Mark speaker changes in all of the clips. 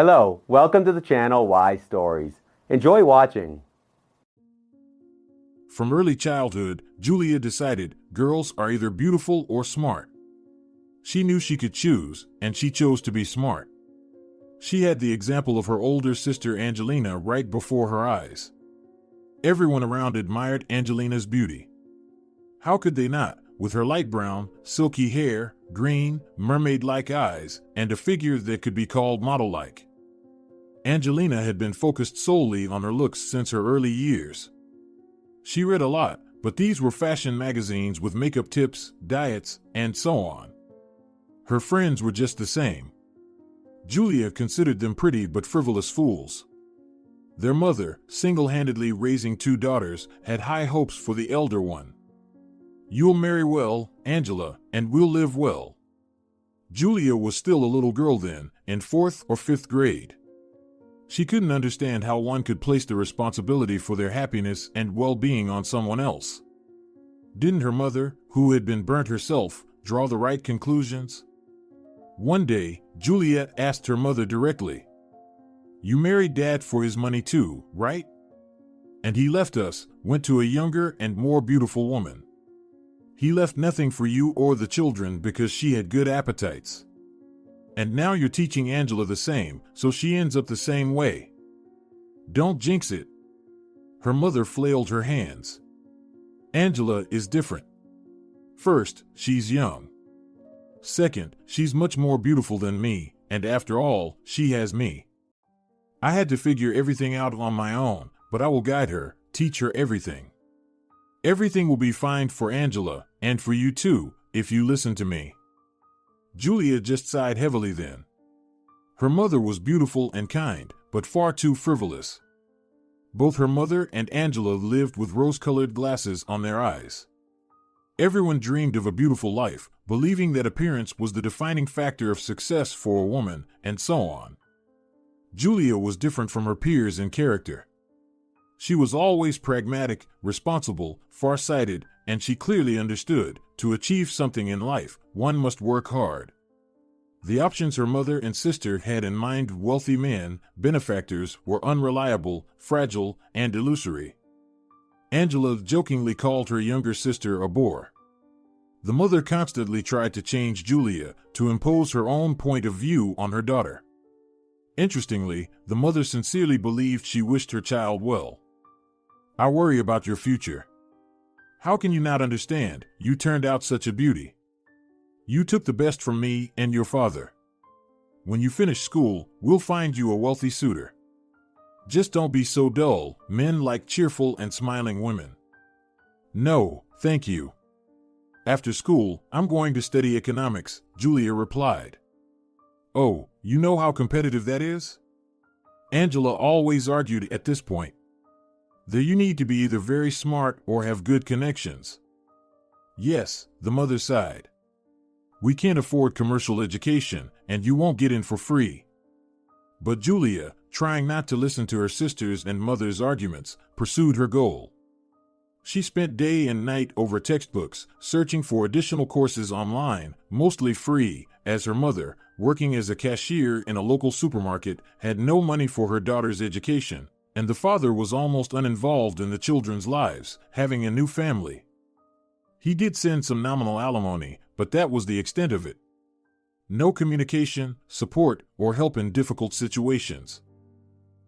Speaker 1: Hello, welcome to the channel Why Stories. Enjoy watching.
Speaker 2: From early childhood, Julia decided girls are either beautiful or smart. She knew she could choose, and she chose to be smart. She had the example of her older sister Angelina right before her eyes. Everyone around admired Angelina's beauty. How could they not, with her light brown, silky hair, green, mermaid-like eyes, and a figure that could be called model-like? Angelina had been focused solely on her looks since her early years. She read a lot, but these were fashion magazines with makeup tips, diets, and so on. Her friends were just the same. Julia considered them pretty but frivolous fools. Their mother, single-handedly raising two daughters, had high hopes for the elder one. "You'll marry well, Angela, and we'll live well." Julia was still a little girl then, in 4th or 5th grade. She couldn't understand how one could place the responsibility for their happiness and well-being on someone else. Didn't her mother, who had been burnt herself, draw the right conclusions? One day, Juliet asked her mother directly, "You married Dad for his money too, right? And he left us, went to a younger and more beautiful woman. He left nothing for you or the children because she had good appetites. And now you're teaching Angela the same, so she ends up the same way. Don't jinx it." Her mother flailed her hands. "Angela is different. First, she's young. Second, she's much more beautiful than me, and after all, she has me. I had to figure everything out on my own, but I will guide her, teach her everything. Everything will be fine for Angela, and for you too, if you listen to me." Julia just sighed heavily then. Her mother was beautiful and kind, but far too frivolous. Both her mother and Angela lived with rose-colored glasses on their eyes. Everyone dreamed of a beautiful life, believing that appearance was the defining factor of success for a woman, and so on. Julia was different from her peers in character. She was always pragmatic, responsible, far-sighted, and she clearly understood, to achieve something in life, one must work hard. The options her mother and sister had in mind, wealthy men, benefactors, were unreliable, fragile, and illusory. Angela jokingly called her younger sister a bore. The mother constantly tried to change Julia, to impose her own point of view on her daughter. Interestingly, the mother sincerely believed she wished her child well. "I worry about your future. How can you not understand? You turned out such a beauty. You took the best from me and your father. When you finish school, we'll find you a wealthy suitor. Just don't be so dull, men like cheerful and smiling women." "No, thank you. After school, I'm going to study economics," Julia replied. "Oh, you know how competitive that is?" Angela always argued at this point. "There you need to be either very smart or have good connections." "Yes," the mother sighed. "We can't afford commercial education, and you won't get in for free." But Julia, trying not to listen to her sisters' and mother's arguments, pursued her goal. She spent day and night over textbooks, searching for additional courses online, mostly free, as her mother, working as a cashier in a local supermarket, had no money for her daughter's education, and the father was almost uninvolved in the children's lives, having a new family. He did send some nominal alimony, but that was the extent of it. No communication, support, or help in difficult situations.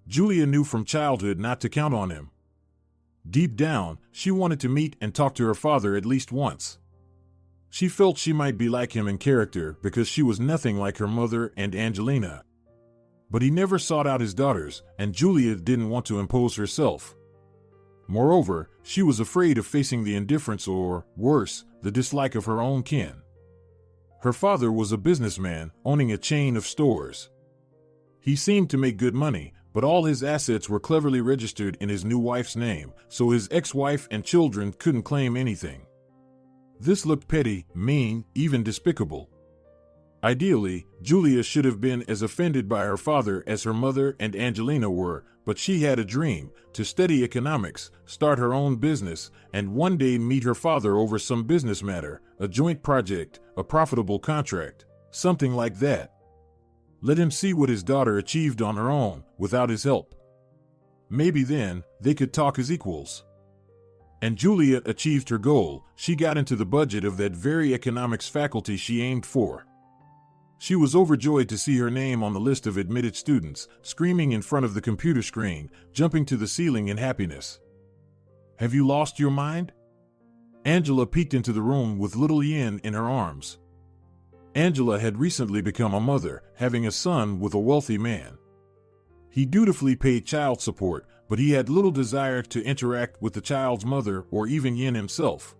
Speaker 2: Julia knew from childhood not to count on him. Deep down, she wanted to meet and talk to her father at least once. She felt she might be like him in character because she was nothing like her mother and Angelina. But he never sought out his daughters, and Julia didn't want to impose herself. Moreover, she was afraid of facing the indifference or, worse, the dislike of her own kin. Her father was a businessman, owning a chain of stores. He seemed to make good money, but all his assets were cleverly registered in his new wife's name, so his ex-wife and children couldn't claim anything. This looked petty, mean, even despicable. Ideally, Julia should have been as offended by her father as her mother and Angelina were, but she had a dream, to study economics, start her own business, and one day meet her father over some business matter, a joint project, a profitable contract, something like that. Let him see what his daughter achieved on her own, without his help. Maybe then, they could talk as equals. And Juliet achieved her goal. She got into the budget of that very economics faculty she aimed for. She was overjoyed to see her name on the list of admitted students, screaming in front of the computer screen, jumping to the ceiling in happiness. Have you lost your mind? Angela peeked into the room with little Yin in her arms. Angela had recently become a mother, having a son with a wealthy man. He dutifully paid child support, but he had little desire to interact with the child's mother or even Yin himself.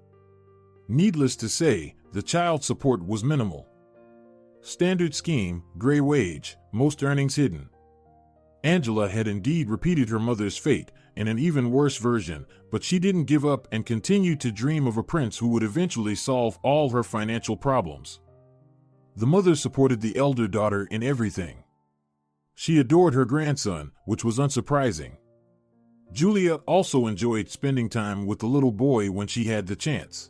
Speaker 2: Needless to say, the child support was minimal. Standard scheme, gray wage, most earnings hidden. Angela had indeed repeated her mother's fate, in an even worse version, but she didn't give up and continued to dream of a prince who would eventually solve all her financial problems. The mother supported the elder daughter in everything. She adored her grandson, which was unsurprising. Julia also enjoyed spending time with the little boy when she had the chance.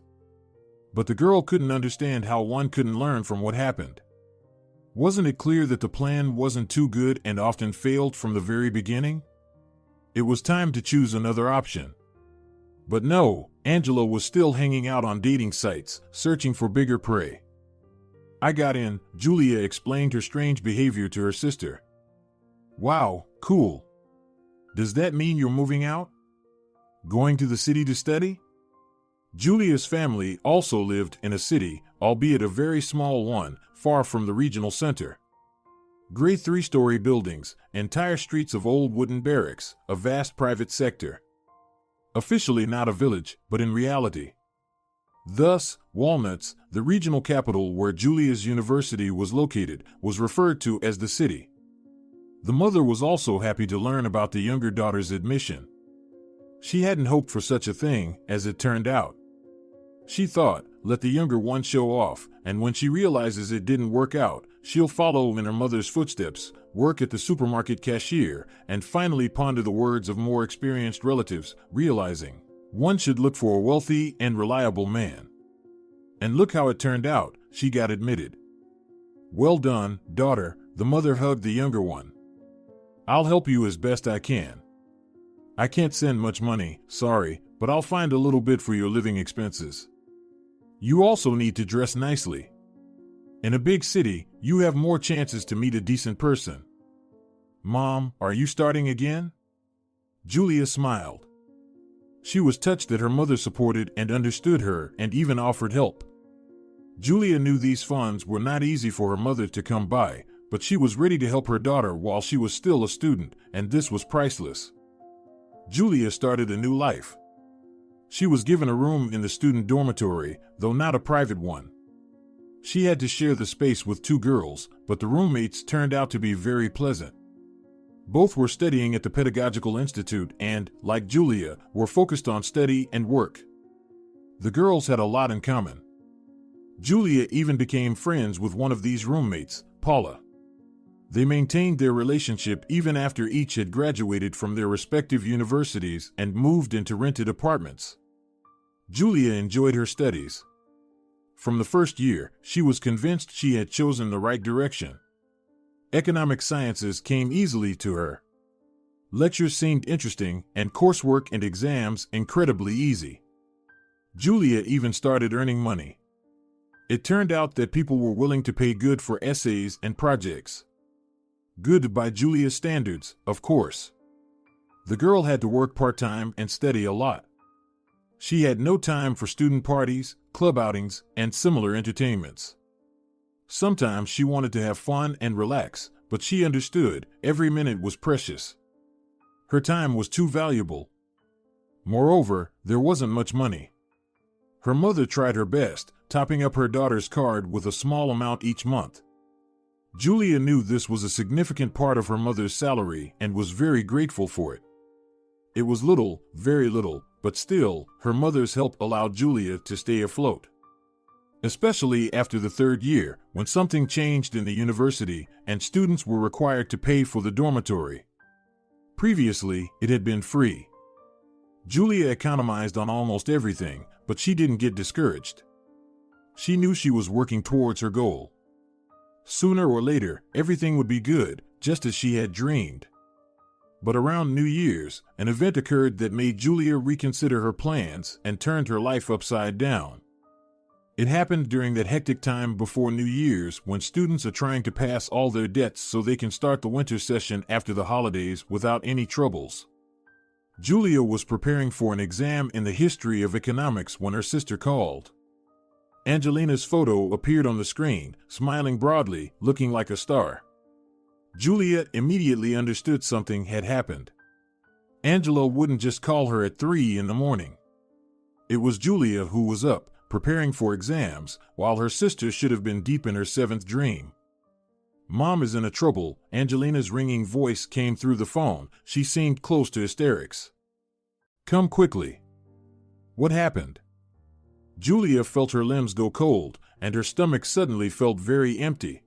Speaker 2: But the girl couldn't understand how one couldn't learn from what happened. Wasn't it clear that the plan wasn't too good and often failed from the very beginning? It was time to choose another option. But no, Angela was still hanging out on dating sites, searching for bigger prey. I got in, Julia explained her strange behavior to her sister. Wow, cool. Does that mean you're moving out? Going to the city to study? Julia's family also lived in a city, albeit a very small one, far from the regional center. Gray 3-story buildings, entire streets of old wooden barracks, a vast private sector. Officially not a village, but in reality. Thus, Walnuts, the regional capital where Julia's university was located, was referred to as the city. The mother was also happy to learn about the younger daughter's admission. She hadn't hoped for such a thing, as it turned out. She thought, let the younger one show off, and when she realizes it didn't work out, she'll follow in her mother's footsteps, work at the supermarket cashier, and finally ponder the words of more experienced relatives, realizing one should look for a wealthy and reliable man. And look how it turned out, she got admitted. Well done, daughter, the mother hugged the younger one. I'll help you as best I can. I can't send much money, sorry, but I'll find a little bit for your living expenses. You also need to dress nicely. In a big city, you have more chances to meet a decent person. Mom, are you starting again? Julia smiled. She was touched that her mother supported and understood her and even offered help. Julia knew these funds were not easy for her mother to come by, but she was ready to help her daughter while she was still a student, and this was priceless. Julia started a new life. She was given a room in the student dormitory, though not a private one. She had to share the space with 2 girls, but the roommates turned out to be very pleasant. Both were studying at the Pedagogical Institute and, like Julia, were focused on study and work. The girls had a lot in common. Julia even became friends with one of these roommates, Paula. They maintained their relationship even after each had graduated from their respective universities and moved into rented apartments. Julia enjoyed her studies. From the first year, she was convinced she had chosen the right direction. Economic sciences came easily to her. Lectures seemed interesting, and coursework and exams incredibly easy. Julia even started earning money. It turned out that people were willing to pay good for essays and projects. Good by Julia's standards, of course. The girl had to work part-time and study a lot. She had no time for student parties, club outings, and similar entertainments. Sometimes she wanted to have fun and relax, but she understood every minute was precious. Her time was too valuable. Moreover, there wasn't much money. Her mother tried her best, topping up her daughter's card with a small amount each month. Julia knew this was a significant part of her mother's salary and was very grateful for it. It was little, very little, but still, her mother's help allowed Julia to stay afloat. Especially after the 3rd year, when something changed in the university and students were required to pay for the dormitory. Previously, it had been free. Julia economized on almost everything, but she didn't get discouraged. She knew she was working towards her goal. Sooner or later, everything would be good, just as she had dreamed. But around New Year's, an event occurred that made Julia reconsider her plans and turned her life upside down. It happened during that hectic time before New Year's when students are trying to pass all their debts so they can start the winter session after the holidays without any troubles. Julia was preparing for an exam in the history of economics when her sister called. Angelina's photo appeared on the screen, smiling broadly, looking like a star. Julia immediately understood something had happened. Angela wouldn't just call her at 3 in the morning. It was Julia who was up, preparing for exams, while her sister should have been deep in her 7th dream. "Mom is in a trouble," Angelina's ringing voice came through the phone. She seemed close to hysterics. "Come quickly." "What happened?" Julia felt her limbs go cold, and her stomach suddenly felt very empty.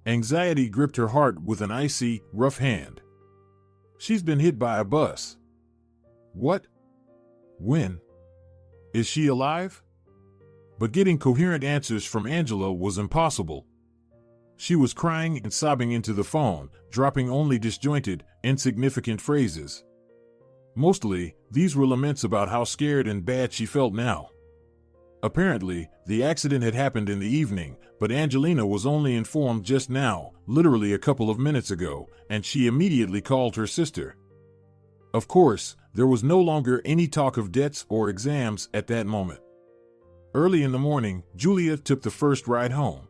Speaker 2: Anxiety gripped her heart with an icy, rough hand. "She's been hit by a bus." "What? When? Is she alive?" But getting coherent answers from Angela was impossible. She was crying and sobbing into the phone, dropping only disjointed, insignificant phrases. Mostly, these were laments about how scared and bad she felt now. Apparently, the accident had happened in the evening, but Angelina was only informed just now, literally a couple of minutes ago, and she immediately called her sister. Of course, there was no longer any talk of debts or exams at that moment. Early in the morning, Julia took the first ride home.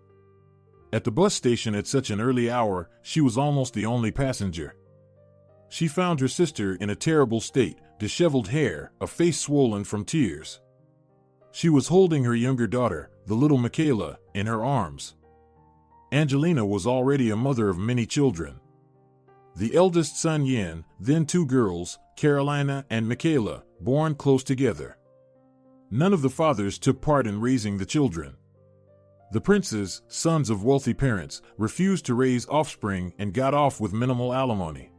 Speaker 2: At the bus station at such an early hour, she was almost the only passenger. She found her sister in a terrible state, disheveled hair, a face swollen from tears. She was holding her younger daughter, the little Michaela, in her arms. Angelina was already a mother of many children. The eldest son Yin, then 2 girls, Carolina and Michaela, born close together. None of the fathers took part in raising the children. The princes, sons of wealthy parents, refused to raise offspring and got off with minimal alimony.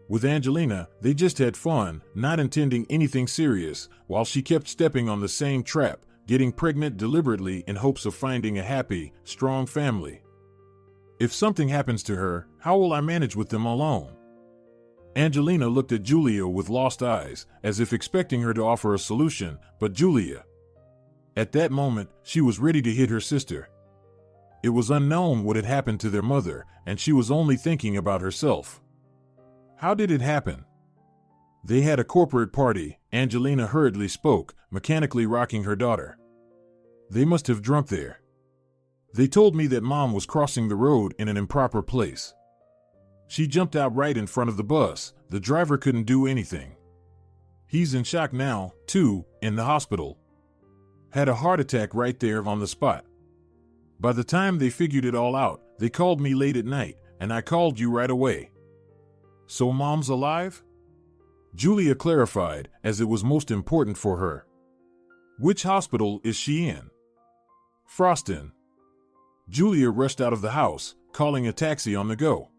Speaker 2: With Angelina, they just had fun, not intending anything serious, while she kept stepping on the same trap, getting pregnant deliberately in hopes of finding a happy, strong family. "If something happens to her, how will I manage with them alone?" Angelina looked at Julia with lost eyes, as if expecting her to offer a solution, but Julia. At that moment, she was ready to hit her sister. It was unknown what had happened to their mother, and she was only thinking about herself. How did it happen? They had a corporate party, Angelina hurriedly spoke, mechanically rocking her daughter. They must have drunk there. They told me that Mom was crossing the road in an improper place. She jumped out right in front of the bus. The driver couldn't do anything. He's in shock now, too, in the hospital. Had a heart attack right there on the spot. By the time they figured it all out, they called me late at night, and I called you right away." "So Mom's alive?" Julia clarified, as it was most important for her. "Which hospital is she in?" "Froston." Julia rushed out of the house, calling a taxi on the go.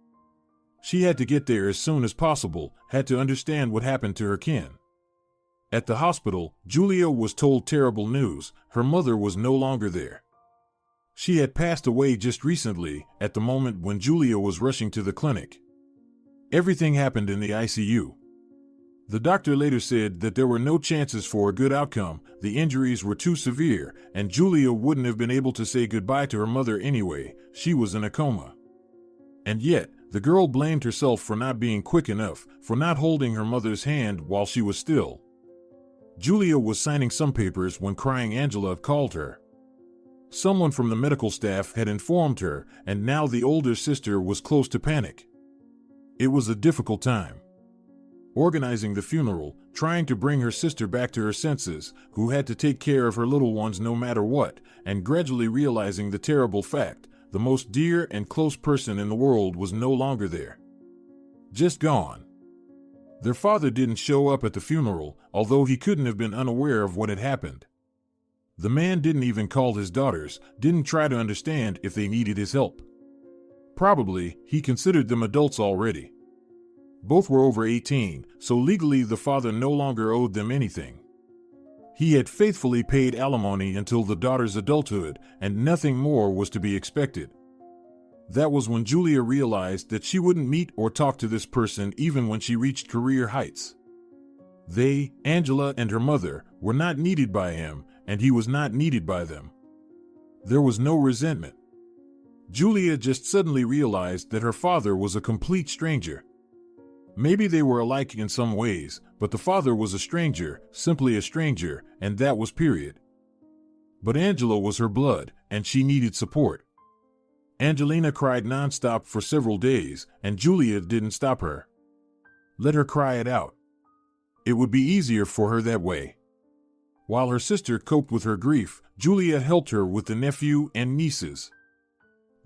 Speaker 2: She had to get there as soon as possible, had to understand what happened to her kin. At the hospital, Julia was told terrible news. Her mother was no longer there. She had passed away just recently, at the moment when Julia was rushing to the clinic. Everything happened in the ICU. The doctor later said that there were no chances for a good outcome, the injuries were too severe, and Julia wouldn't have been able to say goodbye to her mother anyway. She was in a coma. And yet, the girl blamed herself for not being quick enough, for not holding her mother's hand while she was still. Julia was signing some papers when crying Angela called her. Someone from the medical staff had informed her, and now the older sister was close to panic. It was a difficult time. Organizing the funeral, trying to bring her sister back to her senses, who had to take care of her little ones no matter what, and gradually realizing the terrible fact. The most dear and close person in the world was no longer there. Just gone. Their father didn't show up at the funeral, although he couldn't have been unaware of what had happened. The man didn't even call his daughters, didn't try to understand if they needed his help. Probably, he considered them adults already. Both were over 18, so legally the father no longer owed them anything. He had faithfully paid alimony until the daughter's adulthood, and nothing more was to be expected. That was when Julia realized that she wouldn't meet or talk to this person even when she reached career heights. They, Angela and her mother, were not needed by him, and he was not needed by them. There was no resentment. Julia just suddenly realized that her father was a complete stranger. Maybe they were alike in some ways, but the father was a stranger, simply a stranger, and that was period. But Angela was her blood, and she needed support. Angelina cried nonstop for several days, and Julia didn't stop her. Let her cry it out. It would be easier for her that way. While her sister coped with her grief, Julia helped her with the nephew and nieces.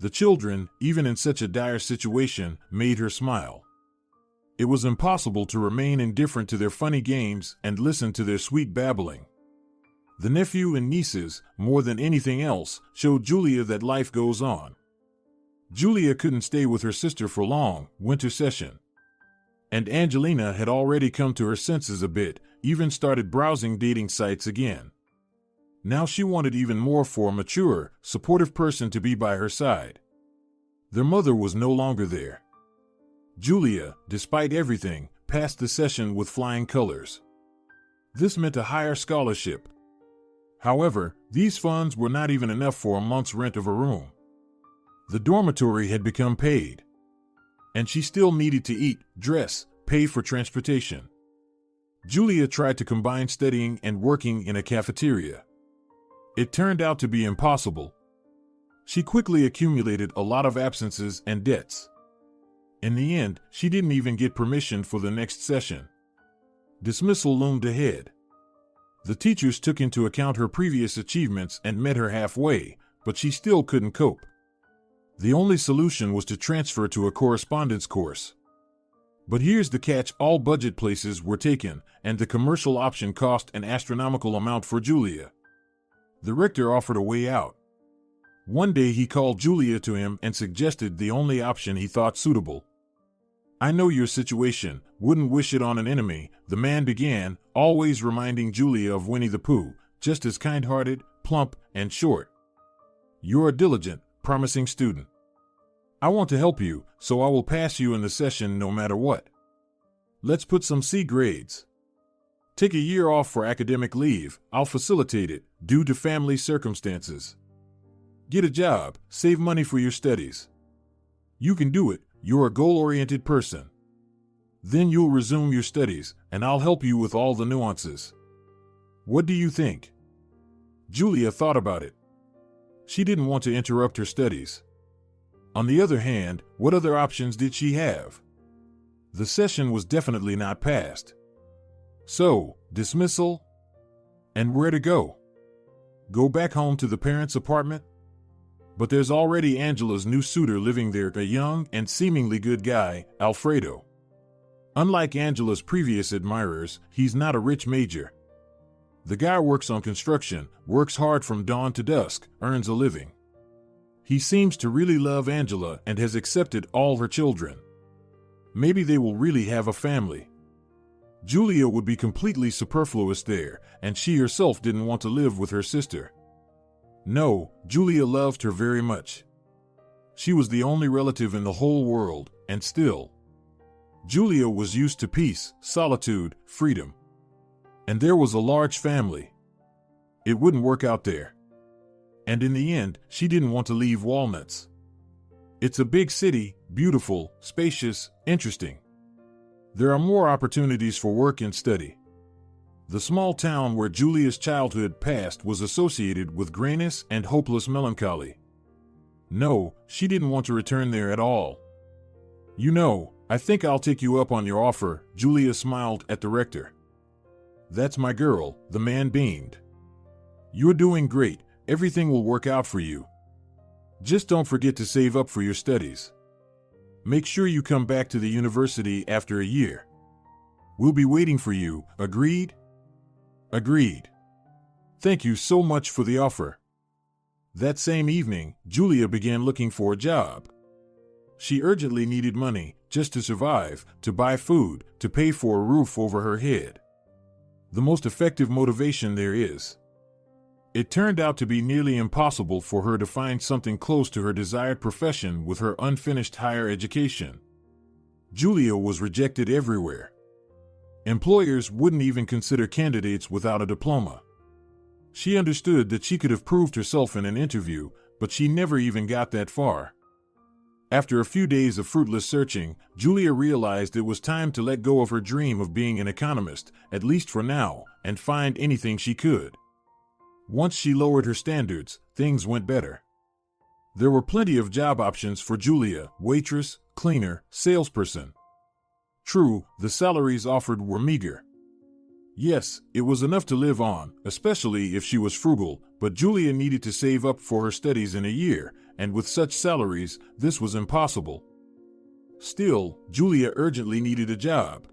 Speaker 2: The children, even in such a dire situation, made her smile. It was impossible to remain indifferent to their funny games and listen to their sweet babbling. The nephew and nieces, more than anything else, showed Julia that life goes on. Julia couldn't stay with her sister for long, winter session. And Angelina had already come to her senses a bit, even started browsing dating sites again. Now she wanted even more for a mature, supportive person to be by her side. Their mother was no longer there. Julia, despite everything, passed the session with flying colors. This meant a higher scholarship. However, these funds were not even enough for a month's rent of a room. The dormitory had become paid. And she still needed to eat, dress, pay for transportation. Julia tried to combine studying and working in a cafeteria. It turned out to be impossible. She quickly accumulated a lot of absences and debts. In the end, she didn't even get permission for the next session. Dismissal loomed ahead. The teachers took into account her previous achievements and met her halfway, but she still couldn't cope. The only solution was to transfer to a correspondence course. But here's the catch: all budget places were taken, and the commercial option cost an astronomical amount for Julia. The rector offered a way out. One day he called Julia to him and suggested the only option he thought suitable. "I know your situation, wouldn't wish it on an enemy," the man began, always reminding Julia of Winnie the Pooh, just as kind-hearted, plump, and short. "You're a diligent, promising student. I want to help you, so I will pass you in the session no matter what. Let's put some C grades. Take a year off for academic leave, I'll facilitate it, due to family circumstances. Get a job, save money for your studies. You can do it, you're a goal-oriented person. Then you'll resume your studies, and I'll help you with all the nuances. What do you think?" Julia thought about it. She didn't want to interrupt her studies. On the other hand, what other options did she have? The session was definitely not passed. So, dismissal? And where to go? Go back home to the parents' apartment? But there's already Angela's new suitor living there, a young and seemingly good guy, Alfredo. Unlike Angela's previous admirers, he's not a rich major. The guy works on construction, works hard from dawn to dusk, earns a living. He seems to really love Angela and has accepted all her children. Maybe they will really have a family. Julia would be completely superfluous there, and she herself didn't want to live with her sister. No, Julia loved her very much. She was the only relative in the whole world, and still. Julia was used to peace, solitude, freedom. And there was a large family. It wouldn't work out there. And in the end, she didn't want to leave Walnuts. It's a big city, beautiful, spacious, interesting. There are more opportunities for work and study. The small town where Julia's childhood passed was associated with grayness and hopeless melancholy. No, she didn't want to return there at all. "You know, I think I'll take you up on your offer," Julia smiled at the rector. "That's my girl," the man beamed. "You're doing great. Everything will work out for you. Just don't forget to save up for your studies. Make sure you come back to the university after a year. We'll be waiting for you, agreed?" "Agreed. Thank you so much for the offer." That same evening, Julia began looking for a job. She urgently needed money, just to survive, to buy food, to pay for a roof over her head. The most effective motivation there is. It turned out to be nearly impossible for her to find something close to her desired profession with her unfinished higher education. Julia was rejected everywhere. Employers wouldn't even consider candidates without a diploma. She understood that she could have proved herself in an interview, but she never even got that far. After a few days of fruitless searching, Julia realized it was time to let go of her dream of being an economist, at least for now, and find anything she could. Once she lowered her standards, things went better. There were plenty of job options for Julia: waitress, cleaner, salesperson. True, the salaries offered were meager. Yes, it was enough to live on, especially if she was frugal, but Julia needed to save up for her studies in a year, and with such salaries, this was impossible. Still, Julia urgently needed a job.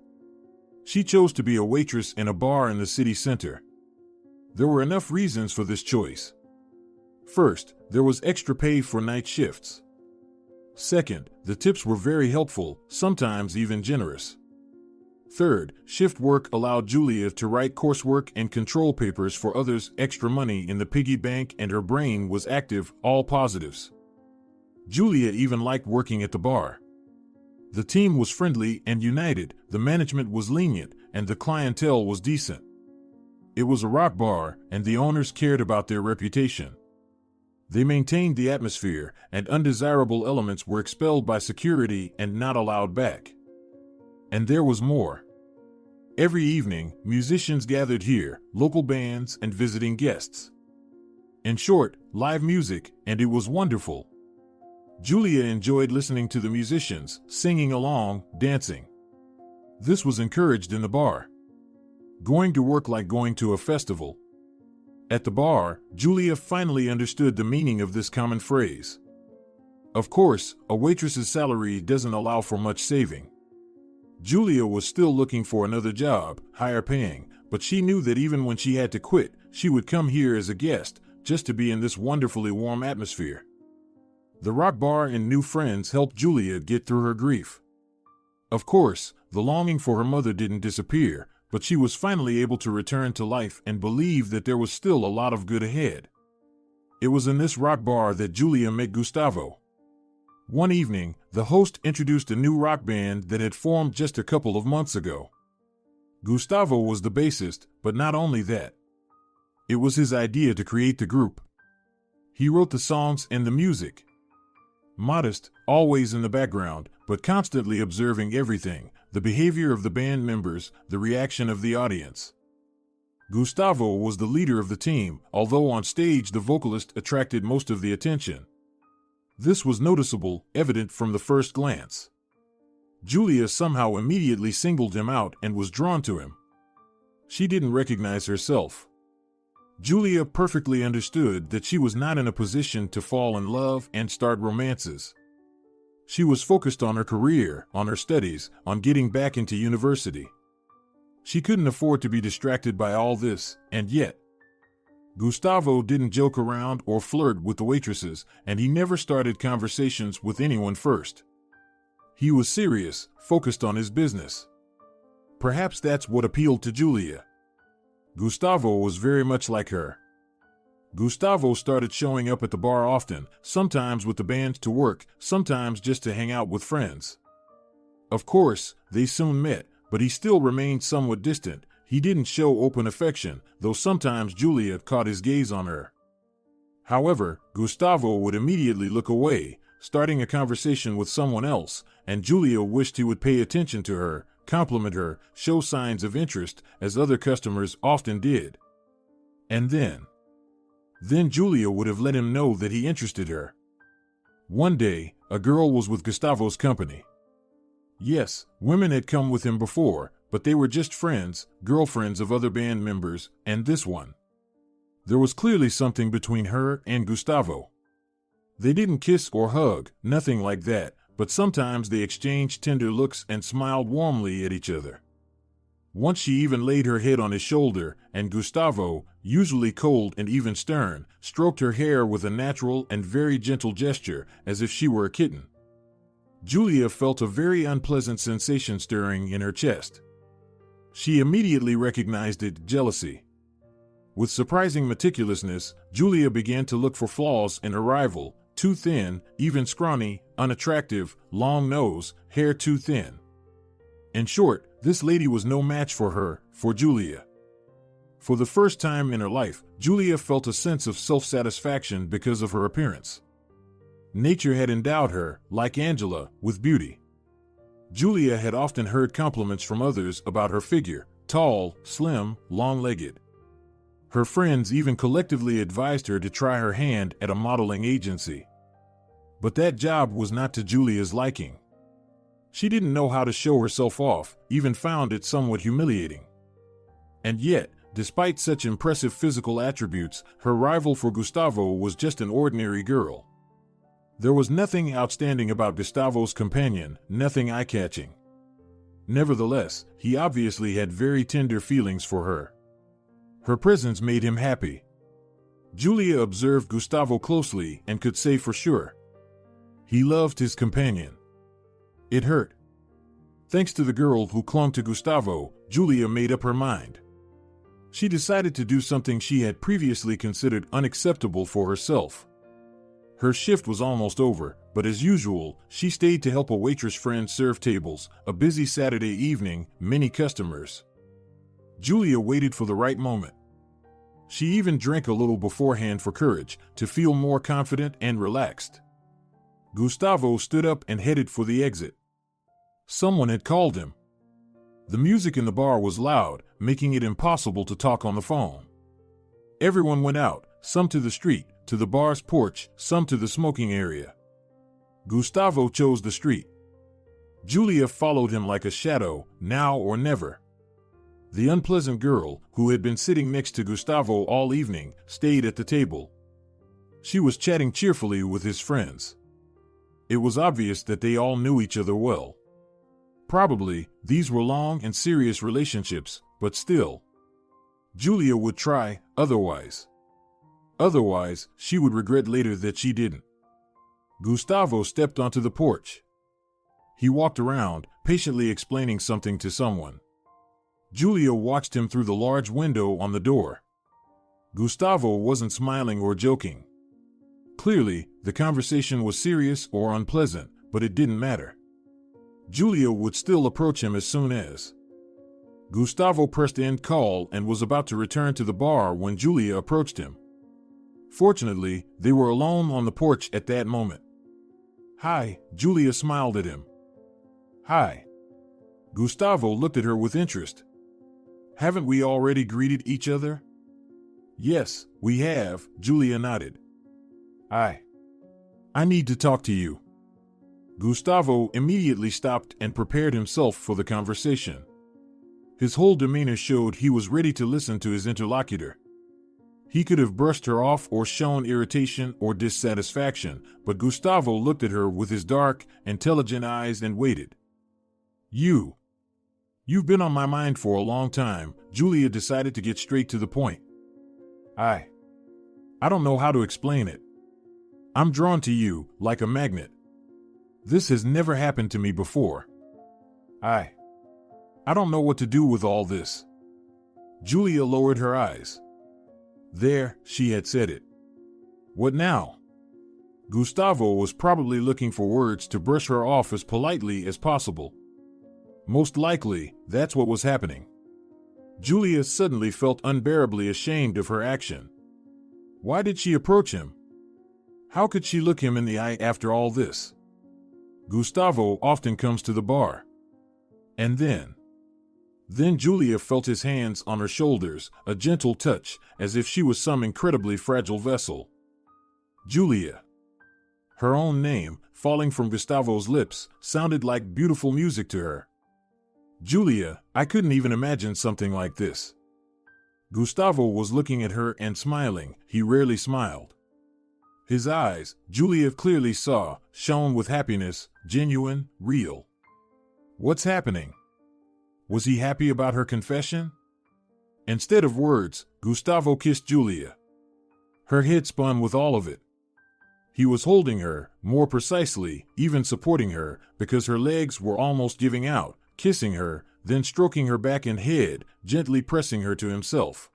Speaker 2: She chose to be a waitress in a bar in the city center. There were enough reasons for this choice. First, there was extra pay for night shifts. Second, the tips were very helpful, sometimes even generous. Third, shift work allowed Julia to write coursework and control papers for others, extra money in the piggy bank, and her brain was active, all positives. Julia even liked working at the bar. The team was friendly and united, the management was lenient, and the clientele was decent. It was a rock bar, and the owners cared about their reputation. They maintained the atmosphere, and undesirable elements were expelled by security and not allowed back. And there was more. Every evening, musicians gathered here, local bands and visiting guests. In short, live music, and it was wonderful. Julia enjoyed listening to the musicians, singing along, dancing. This was encouraged in the bar. Going to work like going to a festival. At the bar, Julia finally understood the meaning of this common phrase. Of course, a waitress's salary doesn't allow for much saving. Julia was still looking for another job, higher paying, but she knew that even when she had to quit, she would come here as a guest, just to be in this wonderfully warm atmosphere. The rock bar and new friends helped Julia get through her grief. Of course, the longing for her mother didn't disappear, but she was finally able to return to life and believe that there was still a lot of good ahead. It was in this rock bar that Julia met Gustavo. One evening, the host introduced a new rock band that had formed just a couple of months ago. Gustavo was the bassist, but not only that. It was his idea to create the group. He wrote the songs and the music. Modest, always in the background, but constantly observing everything, the behavior of the band members, the reaction of the audience. Gustavo was the leader of the team, although on stage the vocalist attracted most of the attention. This was noticeable, evident from the first glance. Julia somehow immediately singled him out and was drawn to him. She didn't recognize herself. Julia perfectly understood that she was not in a position to fall in love and start romances. She was focused on her career, on her studies, on getting back into university. She couldn't afford to be distracted by all this, and yet, Gustavo didn't joke around or flirt with the waitresses, and he never started conversations with anyone first. He was serious, focused on his business. Perhaps that's what appealed to Julia. Gustavo was very much like her. Gustavo started showing up at the bar often, sometimes with the band to work, sometimes just to hang out with friends. Of course, they soon met, but he still remained somewhat distant. He didn't show open affection, though sometimes Julia caught his gaze on her. However, Gustavo would immediately look away, starting a conversation with someone else, and Julia wished he would pay attention to her, compliment her, show signs of interest, as other customers often did. And then Julia would have let him know that he interested her. One day, a girl was with Gustavo's company. Yes, women had come with him before, but they were just friends, girlfriends of other band members, and this one. There was clearly something between her and Gustavo. They didn't kiss or hug, nothing like that, but sometimes they exchanged tender looks and smiled warmly at each other. Once she even laid her head on his shoulder, and Gustavo, usually cold and even stern, stroked her hair with a natural and very gentle gesture, as if she were a kitten. Julia felt a very unpleasant sensation stirring in her chest. She immediately recognized it: jealousy. With surprising meticulousness, Julia began to look for flaws in her rival: too thin, even scrawny, unattractive, long nose, hair too thin. In short, this lady was no match for her, for Julia. For the first time in her life, Julia felt a sense of self-satisfaction because of her appearance. Nature had endowed her, like Angela, with beauty. Julia had often heard compliments from others about her figure: tall, slim, long-legged. Her friends even collectively advised her to try her hand at a modeling agency. But that job was not to Julia's liking. She didn't know how to show herself off, even found it somewhat humiliating. And yet, despite such impressive physical attributes, her rival for Gustavo was just an ordinary girl. There was nothing outstanding about Gustavo's companion, nothing eye-catching. Nevertheless, he obviously had very tender feelings for her. Her presence made him happy. Julia observed Gustavo closely and could say for sure: he loved his companion. It hurt. Thanks to the girl who clung to Gustavo, Julia made up her mind. She decided to do something she had previously considered unacceptable for herself. Her shift was almost over, but as usual, she stayed to help a waitress friend serve tables. A busy Saturday evening, many customers. Julia waited for the right moment. She even drank a little beforehand for courage, to feel more confident and relaxed. Gustavo stood up and headed for the exit. Someone had called him. The music in the bar was loud, making it impossible to talk on the phone. Everyone went out, some to the street, to the bar's porch, some to the smoking area. Gustavo chose the street. Julia followed him like a shadow, now or never. The unpleasant girl, who had been sitting next to Gustavo all evening, stayed at the table. She was chatting cheerfully with his friends. It was obvious that they all knew each other well. Probably, these were long and serious relationships, but still. Julia would try, otherwise. Otherwise, she would regret later that she didn't. Gustavo stepped onto the porch. He walked around, patiently explaining something to someone. Julia watched him through the large window on the door. Gustavo wasn't smiling or joking. Clearly, the conversation was serious or unpleasant, but it didn't matter. Julia would still approach him as soon as. Gustavo pressed end call and was about to return to the bar when Julia approached him. Fortunately, they were alone on the porch at that moment. "Hi," Julia smiled at him. "Hi." Gustavo looked at her with interest. "Haven't we already greeted each other?" "Yes, we have," Julia nodded. I need to talk to you." Gustavo immediately stopped and prepared himself for the conversation. His whole demeanor showed he was ready to listen to his interlocutor. He could have brushed her off or shown irritation or dissatisfaction, but Gustavo looked at her with his dark, intelligent eyes and waited. You've been on my mind for a long time," Julia decided to get straight to the point. I don't know how to explain it. I'm drawn to you, like a magnet. This has never happened to me before. I don't know what to do with all this." Julia lowered her eyes. There, she had said it. What now? Gustavo was probably looking for words to brush her off as politely as possible. Most likely, that's what was happening. Julia suddenly felt unbearably ashamed of her action. Why did she approach him? How could she look him in the eye after all this? Gustavo often comes to the bar. And then Julia felt his hands on her shoulders, a gentle touch, as if she was some incredibly fragile vessel. Julia. Her own name, falling from Gustavo's lips, sounded like beautiful music to her. Julia, I couldn't even imagine something like this. Gustavo was looking at her and smiling. He rarely smiled. His eyes, Julia clearly saw, shone with happiness, genuine, real. What's happening? Was he happy about her confession? Instead of words, Gustavo kissed Julia. Her head spun with all of it. He was holding her, more precisely, even supporting her, because her legs were almost giving out, kissing her, then stroking her back and head, gently pressing her to himself.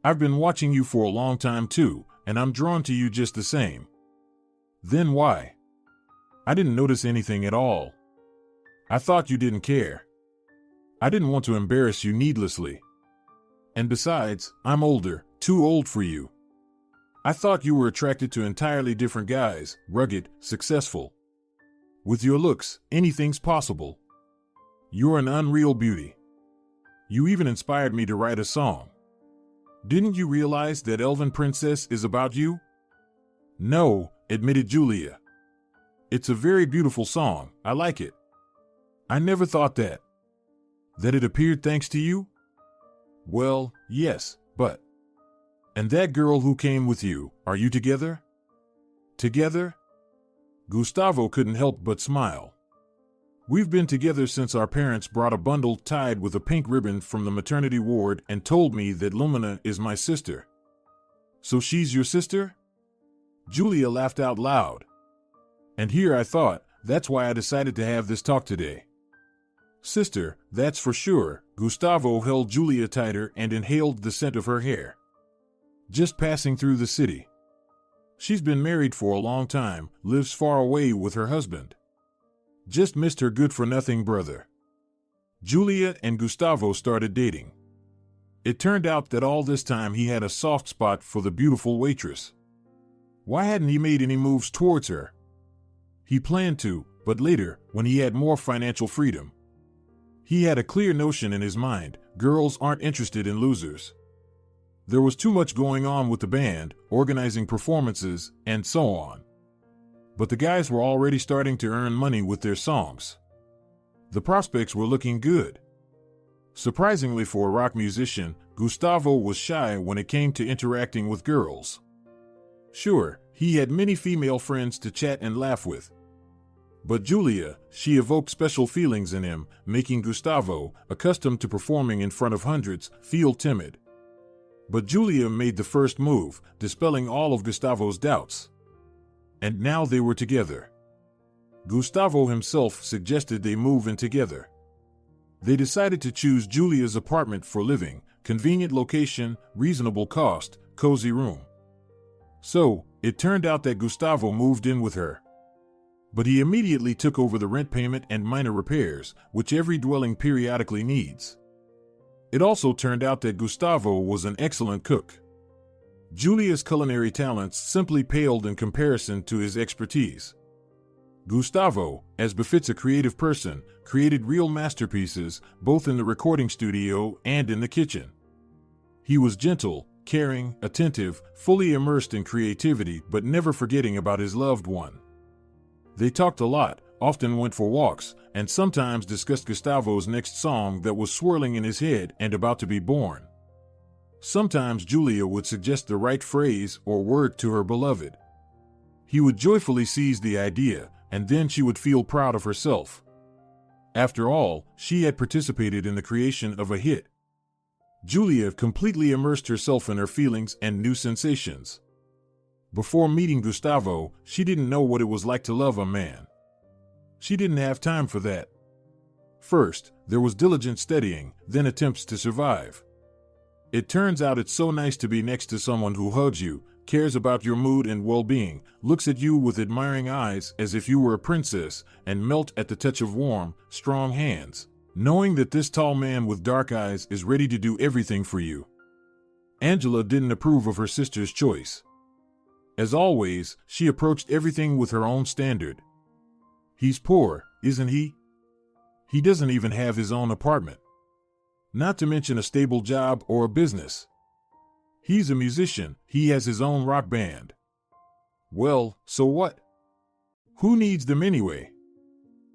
Speaker 2: I've been watching you for a long time too, and I'm drawn to you just the same. Then why? I didn't notice anything at all. I thought you didn't care. I didn't want to embarrass you needlessly. And besides, I'm older, too old for you. I thought you were attracted to entirely different guys, rugged, successful. With your looks, anything's possible. You're an unreal beauty. You even inspired me to write a song. Didn't you realize that Elven Princess is about you? No, admitted Julia. It's a very beautiful song, I like it. I never thought that. That it appeared thanks to you? Well, yes, but... And that girl who came with you, are you together? Together? Gustavo couldn't help but smile. We've been together since our parents brought a bundle tied with a pink ribbon from the maternity ward and told me that Lumina is my sister. So she's your sister? Julia laughed out loud. And here I thought, that's why I decided to have this talk today. Sister, that's for sure. Gustavo held Julia tighter and inhaled the scent of her hair. Just passing through the city. She's been married for a long time, lives far away with her husband. Just missed her good-for-nothing brother. Julia and Gustavo started dating. It turned out that all this time he had a soft spot for the beautiful waitress. Why hadn't he made any moves towards her? He planned to, but later, when he had more financial freedom. He had a clear notion in his mind, girls aren't interested in losers. There was too much going on with the band, organizing performances, and so on. But the guys were already starting to earn money with their songs. The prospects were looking good. Surprisingly for a rock musician, Gustavo was shy when it came to interacting with girls. Sure, he had many female friends to chat and laugh with. But Julia, she evoked special feelings in him, making Gustavo, accustomed to performing in front of hundreds, feel timid. But Julia made the first move, dispelling all of Gustavo's doubts. And now they were together. Gustavo himself suggested they move in together. They decided to choose Julia's apartment for living, convenient location, reasonable cost, cozy room. So, it turned out that Gustavo moved in with her. But he immediately took over the rent payment and minor repairs, which every dwelling periodically needs. It also turned out that Gustavo was an excellent cook. Julia's culinary talents simply paled in comparison to his expertise. Gustavo, as befits a creative person, created real masterpieces, both in the recording studio and in the kitchen. He was gentle, caring, attentive, fully immersed in creativity, but never forgetting about his loved one. They talked a lot, often went for walks, and sometimes discussed Gustavo's next song that was swirling in his head and about to be born. Sometimes Julia would suggest the right phrase or word to her beloved. He would joyfully seize the idea, and then she would feel proud of herself. After all, she had participated in the creation of a hit. Julia completely immersed herself in her feelings and new sensations. Before meeting Gustavo, she didn't know what it was like to love a man. She didn't have time for that. First, there was diligent studying, then attempts to survive. It turns out it's so nice to be next to someone who hugs you, cares about your mood and well-being, looks at you with admiring eyes as if you were a princess, and melt at the touch of warm, strong hands, knowing that this tall man with dark eyes is ready to do everything for you. Angela didn't approve of her sister's choice. As always, she approached everything with her own standard. He's poor, isn't he? He doesn't even have his own apartment. Not to mention a stable job or a business. He's a musician, he has his own rock band. Well, so what? Who needs them anyway?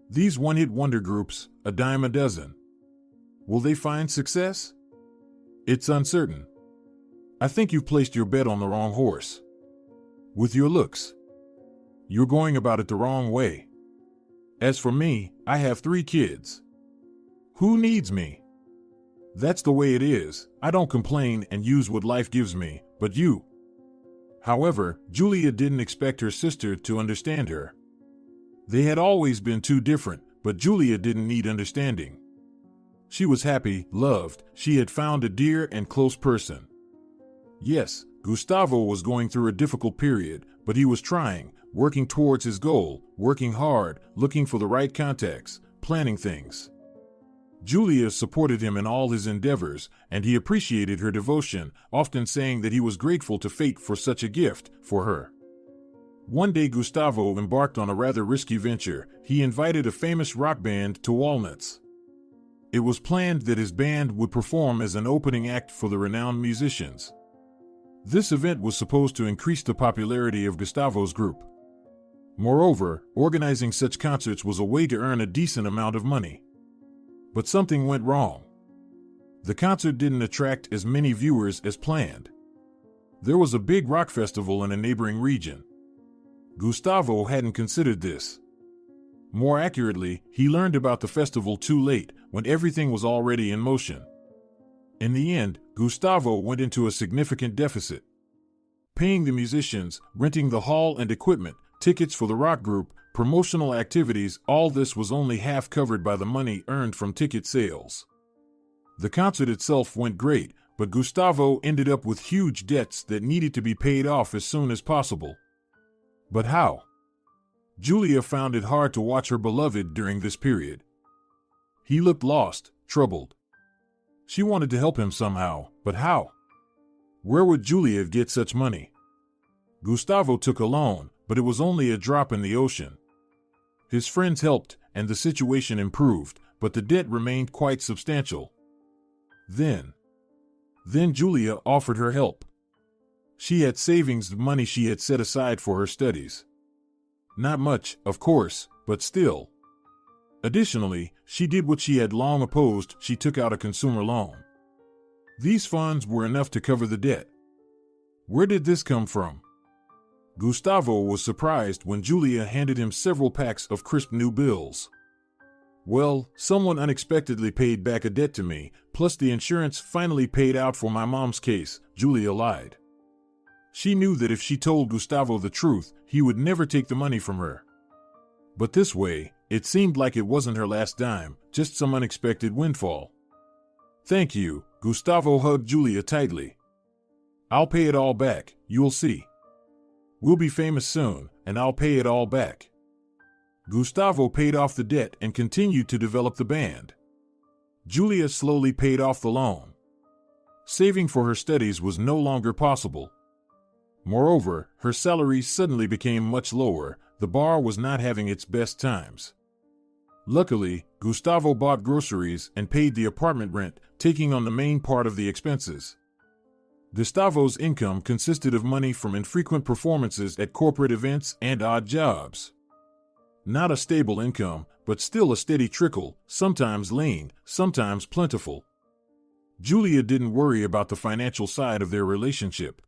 Speaker 2: These one-hit wonder groups, a dime a dozen. Will they find success? It's uncertain. I think you've placed your bet on the wrong horse. With your looks. You're going about it the wrong way. As for me, I have 3 kids. Who needs me? That's the way it is. I don't complain and use what life gives me, but you. However, Julia didn't expect her sister to understand her. They had always been too different, but Julia didn't need understanding. She was happy, loved, she had found a dear and close person. Yes, Gustavo was going through a difficult period, but he was trying, working towards his goal, working hard, looking for the right contacts, planning things. Julia supported him in all his endeavors, and he appreciated her devotion, often saying that he was grateful to fate for such a gift for her. One day Gustavo embarked on a rather risky venture. He invited a famous rock band to Walnuts. It was planned that his band would perform as an opening act for the renowned musicians. This event was supposed to increase the popularity of Gustavo's group. Moreover, organizing such concerts was a way to earn a decent amount of money. But something went wrong. The concert didn't attract as many viewers as planned. There was a big rock festival in a neighboring region. Gustavo hadn't considered this. More accurately, he learned about the festival too late, when everything was already in motion. In the end, Gustavo went into a significant deficit. Paying the musicians, renting the hall and equipment, tickets for the rock group, promotional activities, all this was only half covered by the money earned from ticket sales. The concert itself went great, but Gustavo ended up with huge debts that needed to be paid off as soon as possible. But how? Julia found it hard to watch her beloved during this period. He looked lost, troubled. She wanted to help him somehow, but how? Where would Julia get such money? Gustavo took a loan, but it was only a drop in the ocean. His friends helped, and the situation improved, but the debt remained quite substantial. Then Julia offered her help. She had savings, the money she had set aside for her studies. Not much, of course, but still. Additionally, she did what she had long opposed. She took out a consumer loan. These funds were enough to cover the debt. Where did this come from? Gustavo was surprised when Julia handed him several packs of crisp new bills. Well, someone unexpectedly paid back a debt to me, plus the insurance finally paid out for my mom's case, Julia lied. She knew that if she told Gustavo the truth, he would never take the money from her. But this way, it seemed like it wasn't her last dime, just some unexpected windfall. Thank you, Gustavo hugged Julia tightly. I'll pay it all back, you'll see. We'll be famous soon, and I'll pay it all back. Gustavo paid off the debt and continued to develop the band. Julia slowly paid off the loan. Saving for her studies was no longer possible. Moreover, her salary suddenly became much lower. The bar was not having its best times. Luckily, Gustavo bought groceries and paid the apartment rent, taking on the main part of the expenses. Gustavo's income consisted of money from infrequent performances at corporate events and odd jobs. Not a stable income, but still a steady trickle, sometimes lean, sometimes plentiful. Julia didn't worry about the financial side of their relationship.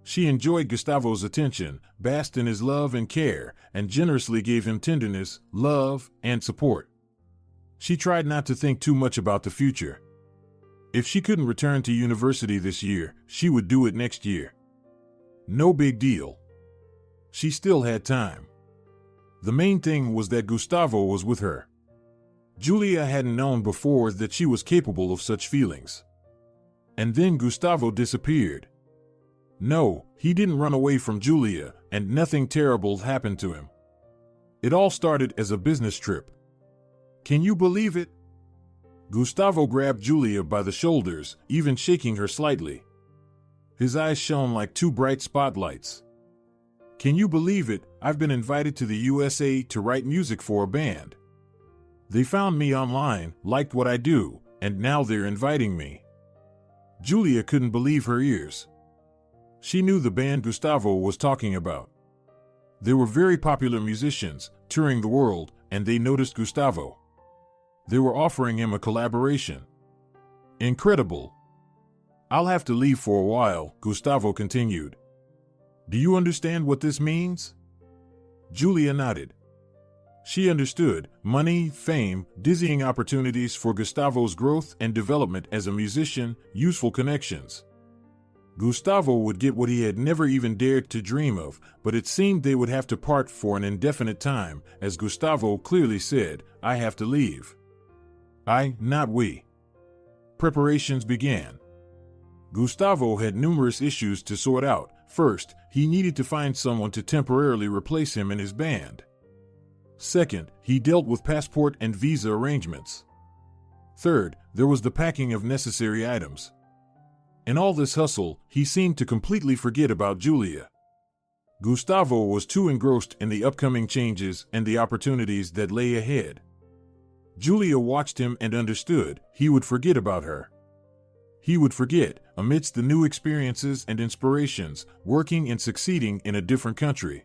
Speaker 2: She enjoyed Gustavo's attention, basked in his love and care, and generously gave him tenderness, love, and support. She tried not to think too much about the future. If she couldn't return to university this year, she would do it next year. No big deal. She still had time. The main thing was that Gustavo was with her. Julia hadn't known before that she was capable of such feelings. And then Gustavo disappeared. No, he didn't run away from Julia, and nothing terrible happened to him. It all started as a business trip. Can you believe it? Gustavo grabbed Julia by the shoulders, even shaking her slightly. His eyes shone like two bright spotlights. Can you believe it? I've been invited to the USA to write music for a band. They found me online, liked what I do, and now they're inviting me. Julia couldn't believe her ears. She knew the band Gustavo was talking about. They were very popular musicians, touring the world, and they noticed Gustavo. They were offering him a collaboration. Incredible. I'll have to leave for a while, Gustavo continued. Do you understand what this means? Julia nodded. She understood: money, fame, dizzying opportunities for Gustavo's growth and development as a musician, useful connections. Gustavo would get what he had never even dared to dream of, but it seemed they would have to part for an indefinite time. As Gustavo clearly said, I have to leave. Not we. Preparations began. Gustavo had numerous issues to sort out. First, he needed to find someone to temporarily replace him in his band. Second, he dealt with passport and visa arrangements. Third, there was the packing of necessary items. In all this hustle, he seemed to completely forget about Julia. Gustavo was too engrossed in the upcoming changes and the opportunities that lay ahead. Julia watched him and understood he would forget about her. He would forget, amidst the new experiences and inspirations, working and succeeding in a different country.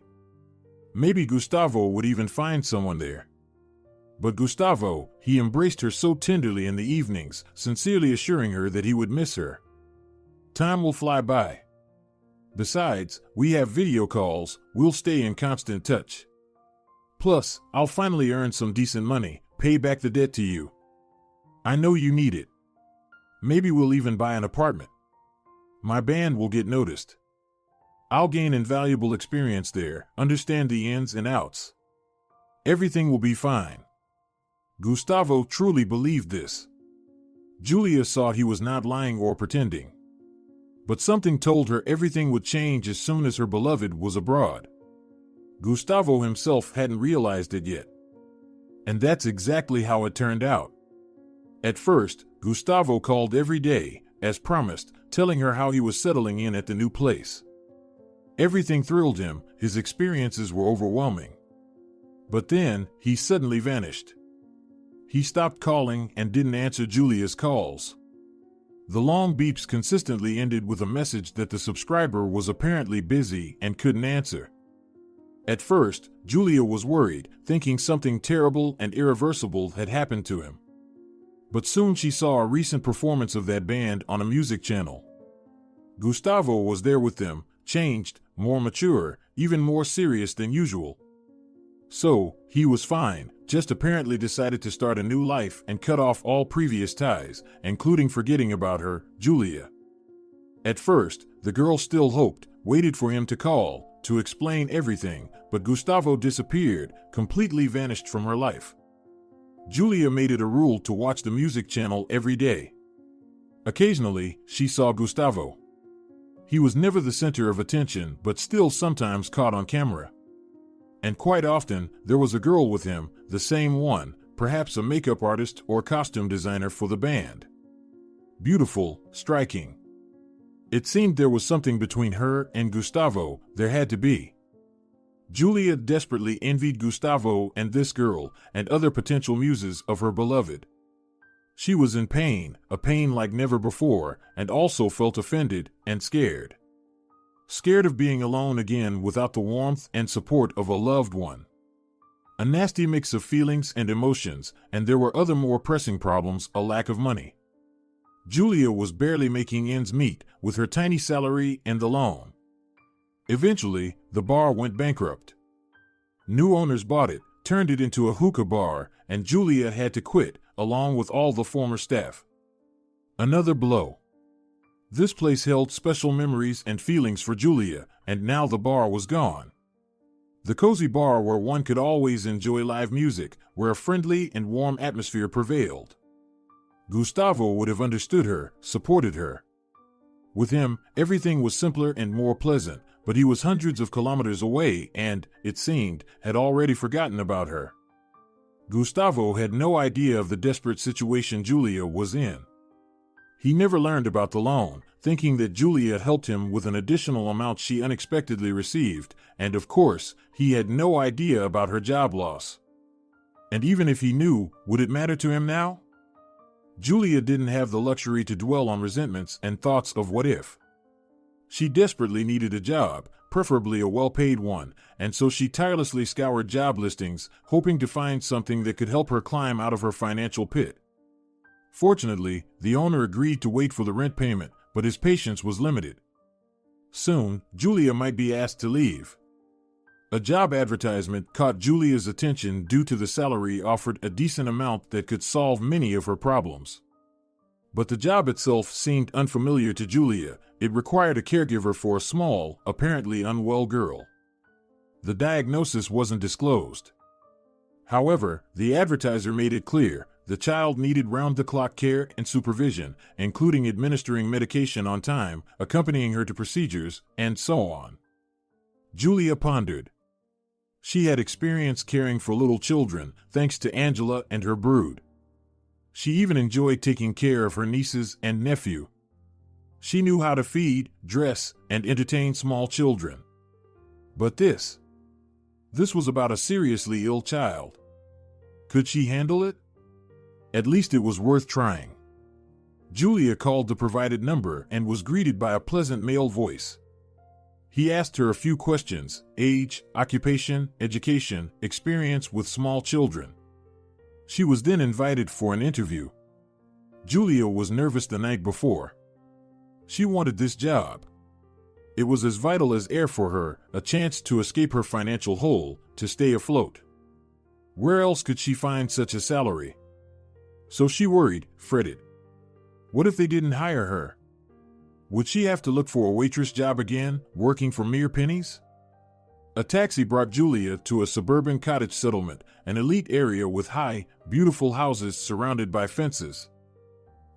Speaker 2: Maybe Gustavo would even find someone there. But Gustavo, he embraced her so tenderly in the evenings, sincerely assuring her that he would miss her. Time will fly by. Besides, we have video calls, we'll stay in constant touch. Plus, I'll finally earn some decent money, pay back the debt to you. I know you need it. Maybe we'll even buy an apartment. My band will get noticed. I'll gain invaluable experience there, understand the ins and outs. Everything will be fine. Gustavo truly believed this. Julia saw he was not lying or pretending. But something told her everything would change as soon as her beloved was abroad. Gustavo himself hadn't realized it yet. And that's exactly how it turned out. At first, Gustavo called every day, as promised, telling her how he was settling in at the new place. Everything thrilled him, his experiences were overwhelming. But then, he suddenly vanished. He stopped calling and didn't answer Julia's calls. The long beeps consistently ended with a message that the subscriber was apparently busy and couldn't answer. At first, Julia was worried, thinking something terrible and irreversible had happened to him. But soon she saw a recent performance of that band on a music channel. Gustavo was there with them, changed, more mature, even more serious than usual. So, he was fine, just apparently decided to start a new life and cut off all previous ties, including forgetting about her, Julia. At first, the girl still hoped, waited for him to call, to explain everything, but Gustavo disappeared, completely vanished from her life. Julia made it a rule to watch the music channel every day. Occasionally, she saw Gustavo. He was never the center of attention, but still sometimes caught on camera. And quite often, there was a girl with him, the same one, perhaps a makeup artist or costume designer for the band. Beautiful, striking. It seemed there was something between her and Gustavo, there had to be. Julia desperately envied Gustavo and this girl, and other potential muses of her beloved. She was in pain, a pain like never before, and also felt offended and scared. Scared of being alone again without the warmth and support of a loved one. A nasty mix of feelings and emotions, and there were other more pressing problems, a lack of money. Julia was barely making ends meet with her tiny salary and the loan. Eventually, the bar went bankrupt. New owners bought it, turned it into a hookah bar, and Julia had to quit, along with all the former staff. Another blow. This place held special memories and feelings for Julia, and now the bar was gone. The cozy bar where one could always enjoy live music, where a friendly and warm atmosphere prevailed. Gustavo would have understood her, supported her. With him, everything was simpler and more pleasant, but he was hundreds of kilometers away and, it seemed, had already forgotten about her. Gustavo had no idea of the desperate situation Julia was in. He never learned about the loan, thinking that Julia helped him with an additional amount she unexpectedly received, and of course, he had no idea about her job loss. And even if he knew, would it matter to him now? Julia didn't have the luxury to dwell on resentments and thoughts of what if. She desperately needed a job, preferably a well-paid one, and so she tirelessly scoured job listings, hoping to find something that could help her climb out of her financial pit. Fortunately, the owner agreed to wait for the rent payment, but his patience was limited. Soon, Julia might be asked to leave. A job advertisement caught Julia's attention due to the salary offered a decent amount that could solve many of her problems. But the job itself seemed unfamiliar to Julia. It required a caregiver for a small, apparently unwell girl. The diagnosis wasn't disclosed. However, the advertiser made it clear The child needed round-the-clock care and supervision, including administering medication on time, accompanying her to procedures, and so on. Julia pondered. She had experience caring for little children, thanks to Angela and her brood. She even enjoyed taking care of her nieces and nephew. She knew how to feed, dress, and entertain small children. But this was about a seriously ill child. Could she handle it? At least it was worth trying. Julia called the provided number and was greeted by a pleasant male voice. He asked her a few questions: age, occupation, education, experience with small children. She was then invited for an interview. Julia was nervous the night before. She wanted this job. It was as vital as air for her, a chance to escape her financial hole, to stay afloat. Where else could she find such a salary? So she worried, fretted. What if they didn't hire her? Would she have to look for a waitress job again, working for mere pennies? A taxi brought Julia to a suburban cottage settlement, an elite area with high, beautiful houses surrounded by fences.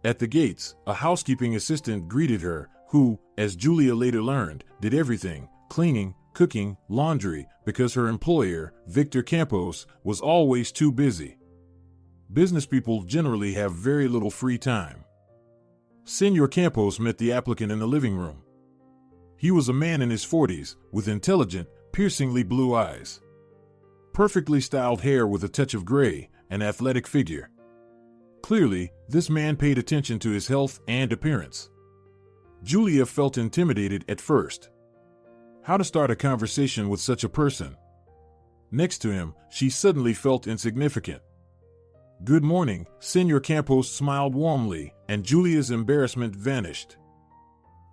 Speaker 2: At the gates, a housekeeping assistant greeted her, who, as Julia later learned, did everything: cleaning, cooking, laundry, because her employer, Victor Campos, was always too busy. Business people generally have very little free time. Senor Campos met the applicant in the living room. He was a man in his 40s, with intelligent, piercingly blue eyes. Perfectly styled hair with a touch of gray, an athletic figure. Clearly, this man paid attention to his health and appearance. Julia felt intimidated at first. How to start a conversation with such a person? Next to him, she suddenly felt insignificant. "Good morning," Senor Campos smiled warmly, and Julia's embarrassment vanished.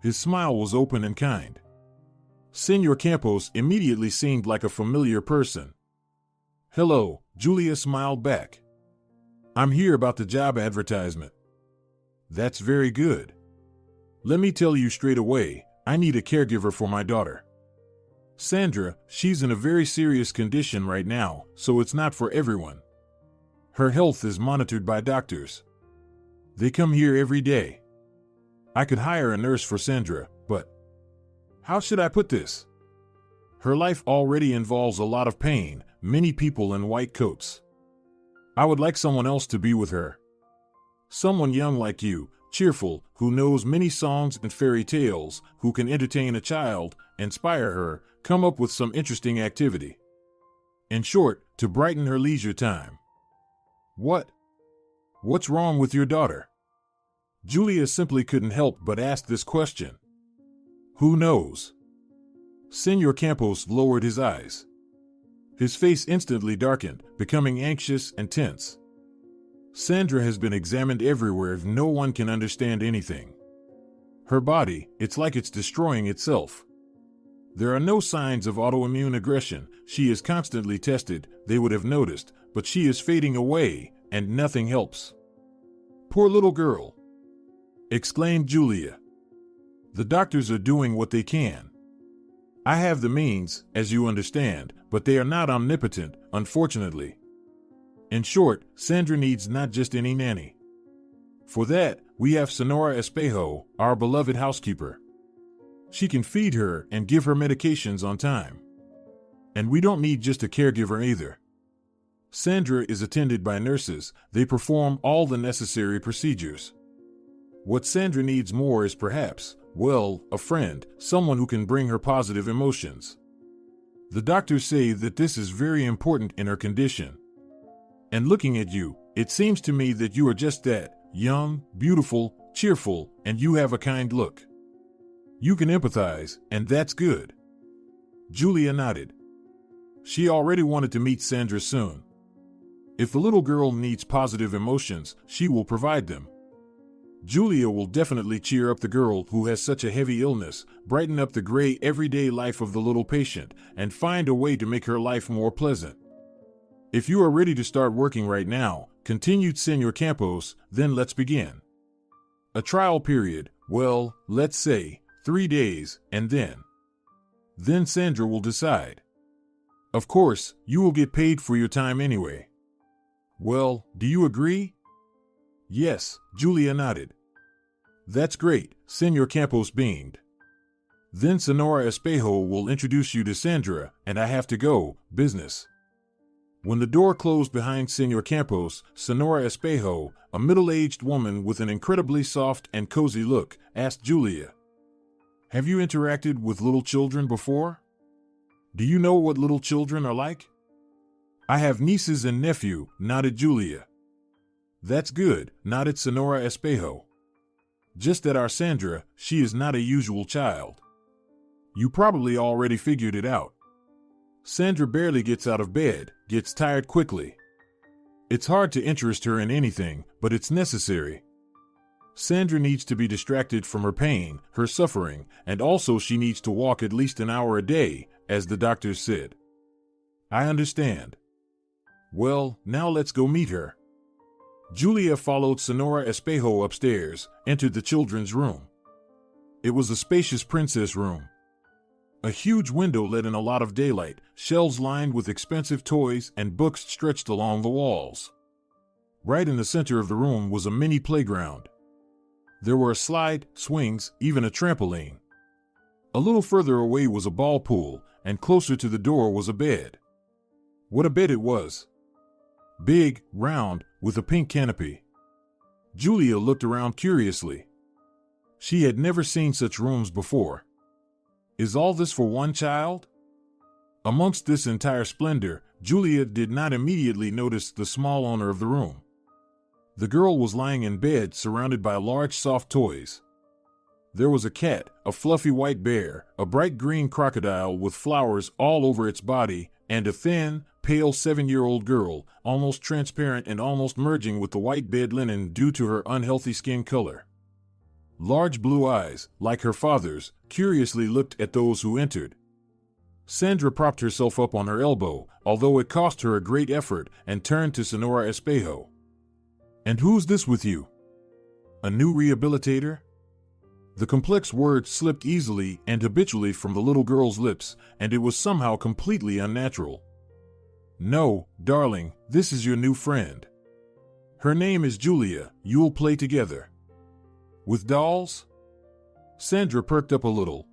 Speaker 2: His smile was open and kind. Senor Campos immediately seemed like a familiar person. "Hello," Julia smiled back. "I'm here about the job advertisement." "That's very good. Let me tell you straight away, I need a caregiver for my daughter. Sandra, she's in a very serious condition right now, so it's not for everyone. Her health is monitored by doctors. They come here every day. I could hire a nurse for Sandra, but how should I put this? Her life already involves a lot of pain, many people in white coats. I would like someone else to be with her. Someone young like you, cheerful, who knows many songs and fairy tales, who can entertain a child, inspire her, come up with some interesting activity. In short, to brighten her leisure time." What's wrong with your daughter?" Julia simply couldn't help but ask this question. "Who knows?" Senor Campos lowered his eyes. His face instantly darkened, becoming anxious and tense. "Sandra has been examined everywhere. No one can understand anything. Her body, it's like it's destroying itself. There are no signs of autoimmune aggression. She is constantly tested, they would have noticed, but she is fading away, and nothing helps." "Poor little girl," exclaimed Julia. "The doctors are doing what they can. I have the means, as you understand, but they are not omnipotent, unfortunately. In short, Sandra needs not just any nanny. For that, we have Sonora Espejo, our beloved housekeeper. She can feed her and give her medications on time. And we don't need just a caregiver either. Sandra is attended by nurses. They perform all the necessary procedures. What Sandra needs more is perhaps, well, a friend, someone who can bring her positive emotions. The doctors say that this is very important in her condition. And looking at you, it seems to me that you are just that, young, beautiful, cheerful, and you have a kind look. You can empathize, and that's good." Julia nodded. She already wanted to meet Sandra soon. If the little girl needs positive emotions, she will provide them. Julia will definitely cheer up the girl who has such a heavy illness, brighten up the gray everyday life of the little patient, and find a way to make her life more pleasant. "If you are ready to start working right now," continued Senor Campos, "then let's begin. A trial period, well, let's say 3 days, and then Sandra will decide. Of course, you will get paid for your time anyway. Well, do you agree?" Yes, Julia nodded. That's great, Senor Campos beamed. Then Senora Espejo will introduce you to Sandra, and I have to go, business. When the door closed behind Senor Campos, Senora Espejo, a middle-aged woman with an incredibly soft and cozy look, asked Julia, "Have you interacted with little children before? Do you know what little children are like?" "I have nieces and nephew," nodded Julia. "That's good," nodded Senora Espejo. "Just that our Sandra, she is not a usual child. You probably already figured it out. Sandra barely gets out of bed, gets tired quickly. It's hard to interest her in anything, but it's necessary. Sandra needs to be distracted from her pain, her suffering, and also she needs to walk at least an hour a day, as the doctors said." "I understand. Well, now let's go meet her." Julia followed Senora Espejo upstairs, entered the children's room. It was a spacious princess room. A huge window let in a lot of daylight, shelves lined with expensive toys and books stretched along the walls. Right in the center of the room was a mini playground. There were a slide, swings, even a trampoline. A little further away was a ball pool, and closer to the door was a bed. What a bed it was! Big, round, with a pink canopy. Julia looked around curiously. She had never seen such rooms before. Is all this for one child? Amongst this entire splendor, Julia did not immediately notice the small owner of the room. The girl was lying in bed surrounded by large soft toys. There was a cat, a fluffy white bear, a bright green crocodile with flowers all over its body, and a thin, pale 7-year-old girl, almost transparent and almost merging with the white bed linen due to her unhealthy skin color. Large blue eyes, like her father's, curiously looked at those who entered. Sandra propped herself up on her elbow, although it cost her a great effort, and turned to Senora Espejo. "And who's this with you? A new rehabilitator?" The complex word slipped easily and habitually from the little girl's lips, and it was somehow completely unnatural. "No, darling, this is your new friend. Her name is Julia. You'll play together." "With dolls?" Sandra perked up a little.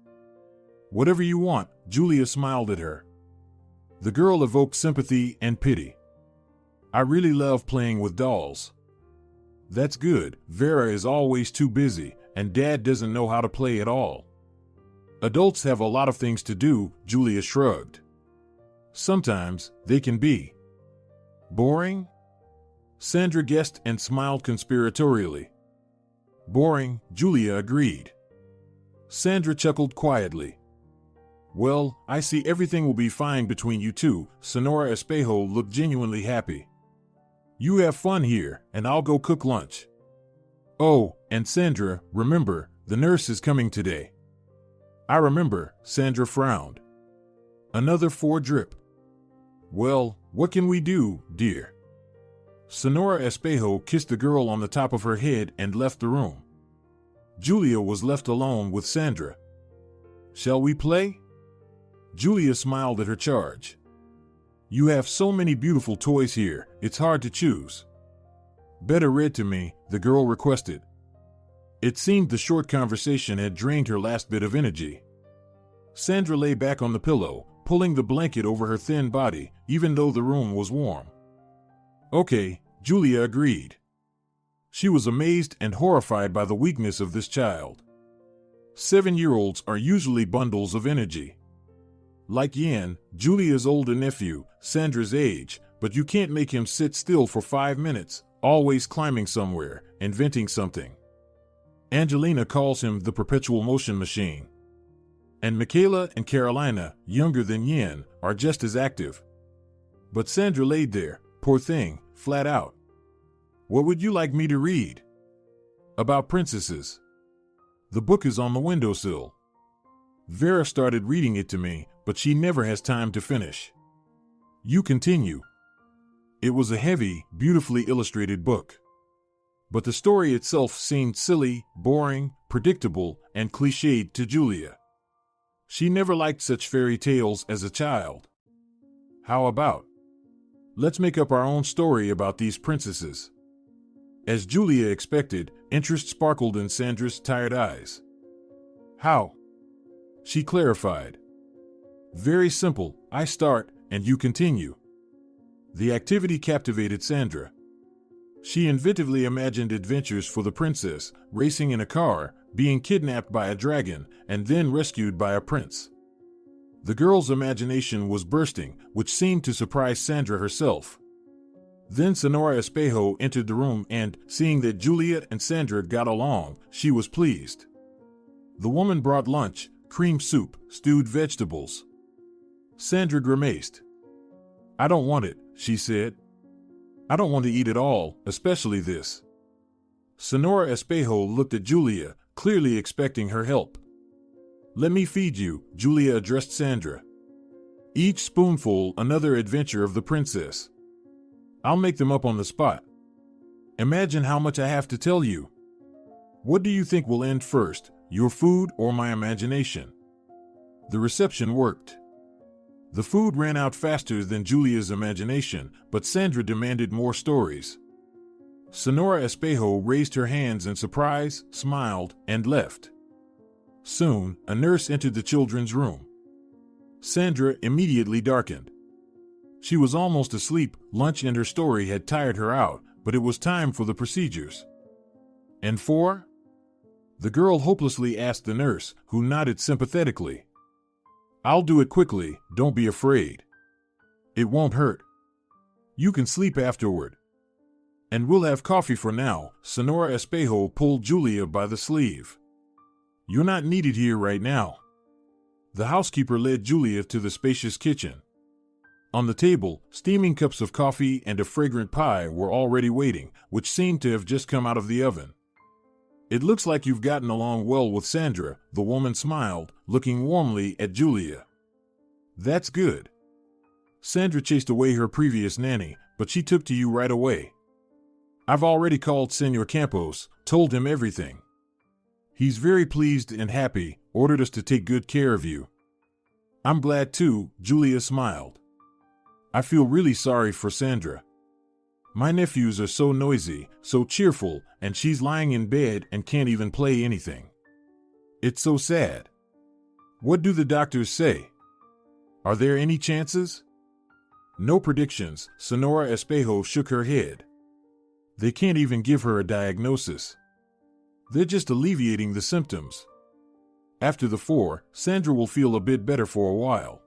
Speaker 2: "Whatever you want," Julia smiled at her. The girl evoked sympathy and pity. "I really love playing with dolls." "That's good. Vera is always too busy, and Dad doesn't know how to play at all." "Adults have a lot of things to do," Julia shrugged. "Sometimes they can be boring." Sandra guessed and smiled conspiratorially. "Boring," Julia agreed. Sandra chuckled quietly. "Well, I see everything will be fine between you two." Senora Espejo looked genuinely happy. "You have fun here, and I'll go cook lunch. Oh, and Sandra, remember, the nurse is coming today." "I remember," Sandra frowned. "Another 4 drip. Well, what can we do, dear?" Senora Espejo kissed the girl on the top of her head and left the room. Julia was left alone with Sandra. "Shall we play?" Julia smiled at her charge. "You have so many beautiful toys here, it's hard to choose." "Better read to me," the girl requested. It seemed the short conversation had drained her last bit of energy. Sandra lay back on the pillow, pulling the blanket over her thin body, even though the room was warm. "Okay," Julia agreed. She was amazed and horrified by the weakness of this child. 7-year-olds are usually bundles of energy. Like Yan, Julia's older nephew, Sandra's age, but you can't make him sit still for 5 minutes, always climbing somewhere, inventing something. Angelina calls him the perpetual motion machine. And Michaela and Carolina, younger than Yan, are just as active. But Sandra laid there, poor thing, flat out. "What would you like me to read?" "About princesses. The book is on the windowsill." Vera started reading it to me, but she never has time to finish. "You continue." It was a heavy, beautifully illustrated book. But the story itself seemed silly, boring, predictable, and cliched to Julia. She never liked such fairy tales as a child. "How about let's make up our own story about these princesses?" As Julia expected, interest sparkled in Sandra's tired eyes. How? She clarified. Very simple, I start, and you continue. The activity captivated Sandra. She inventively imagined adventures for the princess, racing in a car, being kidnapped by a dragon, and then rescued by a prince. The girl's imagination was bursting, which seemed to surprise Sandra herself. Then Sonora Espejo entered the room and, seeing that Juliet and Sandra got along, she was pleased. The woman brought lunch, cream soup, stewed vegetables. Sandra grimaced. I don't want it, she said. I don't want to eat it all, especially this. Sonora Espejo looked at Julia, clearly expecting her help. Let me feed you, Julia addressed Sandra. Each spoonful another adventure of the princess. I'll make them up on the spot. Imagine how much I have to tell you. What do you think will end first, your food or my imagination? The reception worked. The food ran out faster than Julia's imagination, but Sandra demanded more stories. Sonora Espejo raised her hands in surprise, smiled, and left. Soon, a nurse entered the children's room. Sandra immediately darkened. She was almost asleep, lunch and her story had tired her out, but it was time for the procedures. And for? The girl hopelessly asked the nurse, who nodded sympathetically. I'll do it quickly, don't be afraid. It won't hurt. You can sleep afterward. And we'll have coffee for now, Sonora Espejo pulled Julia by the sleeve. You're not needed here right now. The housekeeper led Julia to the spacious kitchen. On the table, steaming cups of coffee and a fragrant pie were already waiting, which seemed to have just come out of the oven. It looks like you've gotten along well with Sandra, the woman smiled, looking warmly at Julia. That's good. Sandra chased away her previous nanny, but she took to you right away. I've already called Senor Campos, told him everything. He's very pleased and happy, ordered us to take good care of you. I'm glad too, Julia smiled. I feel really sorry for Sandra. My nephews are so noisy, so cheerful, and she's lying in bed and can't even play anything. It's so sad. What do the doctors say? Are there any chances? No predictions, Sonora Espejo shook her head. They can't even give her a diagnosis. They're just alleviating the symptoms. After the 4, Sandra will feel a bit better for a while.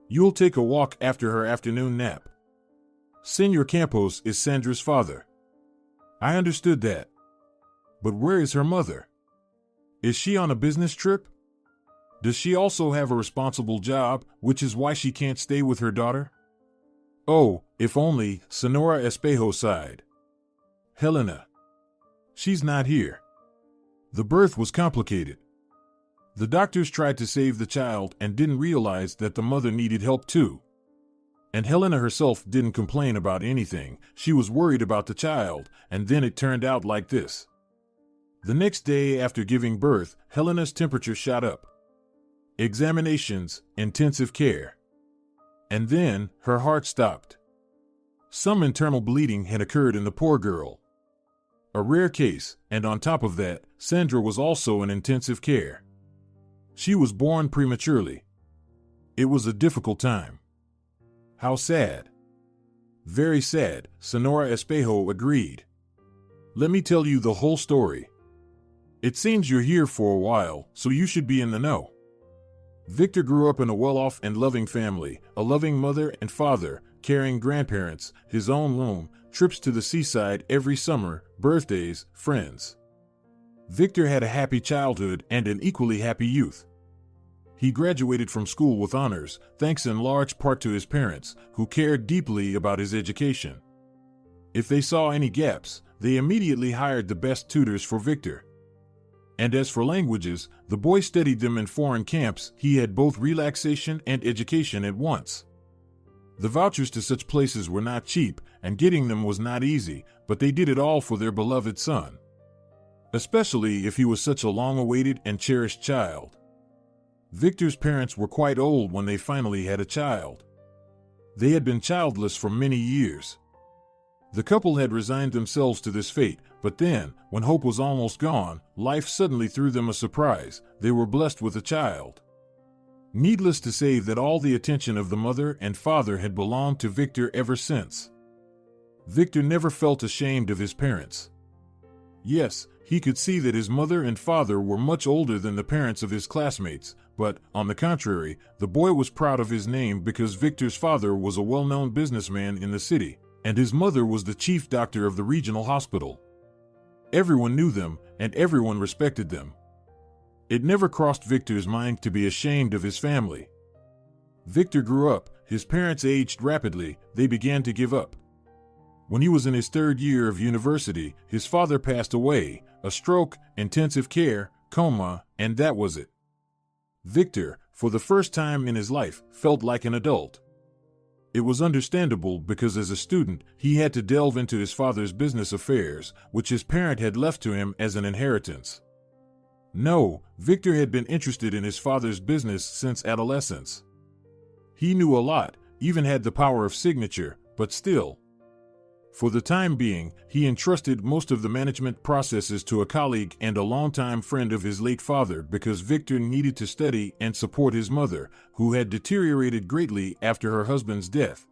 Speaker 2: You'll take a walk after her afternoon nap. Senor Campos is Sandra's father. I understood that. But where is her mother? Is she on a business trip? Does she also have a responsible job, which is why she can't stay with her daughter? Oh, if only, Sonora Espejo sighed. Helena. She's not here. The birth was complicated. The doctors tried to save the child and didn't realize that the mother needed help too. And Helena herself didn't complain about anything. She was worried about the child, and then it turned out like this. The next day after giving birth, Helena's temperature shot up. Examinations, intensive care. And then, her heart stopped. Some internal bleeding had occurred in the poor girl. A rare case, and on top of that, Sandra was also in intensive care. She was born prematurely. It was a difficult time. How sad. Very sad, Sonora Espejo agreed. Let me tell you the whole story. It seems you're here for a while, so you should be in the know. Victor grew up in a well-off and loving family, a loving mother and father, caring grandparents, his own room, trips to the seaside every summer, birthdays, friends. Victor had a happy childhood and an equally happy youth. He graduated from school with honors, thanks in large part to his parents, who cared deeply about his education. If they saw any gaps, they immediately hired the best tutors for Victor. And as for languages, the boy studied them in foreign camps. He had both relaxation and education at once. The vouchers to such places were not cheap, and getting them was not easy, but they did it all for their beloved son. Especially if he was such a long-awaited and cherished child. Victor's parents were quite old when they finally had a child. They had been childless for many years. The couple had resigned themselves to this fate, but then, when hope was almost gone, life suddenly threw them a surprise. They were blessed with a child. Needless to say that all the attention of the mother and father had belonged to Victor ever since. Victor never felt ashamed of his parents. Yes, he could see that his mother and father were much older than the parents of his classmates, but, on the contrary, the boy was proud of his name because Victor's father was a well-known businessman in the city, and his mother was the chief doctor of the regional hospital. Everyone knew them, and everyone respected them. It never crossed Victor's mind to be ashamed of his family. Victor grew up, his parents aged rapidly, they began to give up. When he was in his third year of university, his father passed away, a stroke, intensive care, coma, and that was it. Victor, for the first time in his life, felt like an adult. It was understandable because as a student, he had to delve into his father's business affairs, which his parent had left to him as an inheritance. No, Victor had been interested in his father's business since adolescence. He knew a lot, even had the power of signature, but still. For the time being, he entrusted most of the management processes to a colleague and a longtime friend of his late father because Victor needed to study and support his mother, who had deteriorated greatly after her husband's death.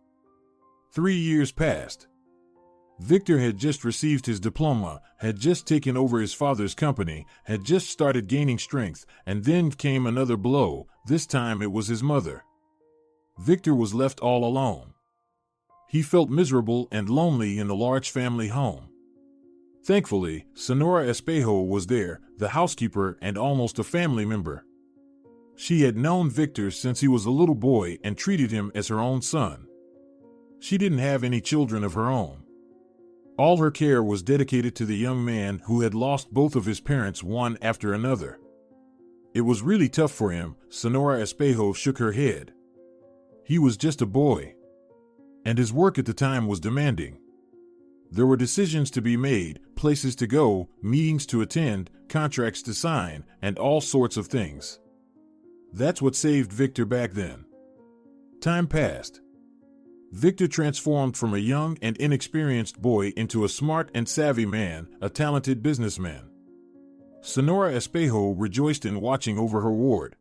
Speaker 2: 3 years passed. Victor had just received his diploma, had just taken over his father's company, had just started gaining strength, and then came another blow. This time it was his mother. Victor was left all alone. He felt miserable and lonely in the large family home. Thankfully, Senora Espejo was there, the housekeeper and almost a family member. She had known Victor since he was a little boy and treated him as her own son. She didn't have any children of her own. All her care was dedicated to the young man who had lost both of his parents one after another. It was really tough for him. Senora Espejo shook her head. He was just a boy. And his work at the time was demanding. There were decisions to be made, places to go, meetings to attend, contracts to sign, and all sorts of things. That's what saved Victor back then. Time passed. Victor transformed from a young and inexperienced boy into a smart and savvy man, a talented businessman. Senora Espejo rejoiced in watching over her ward.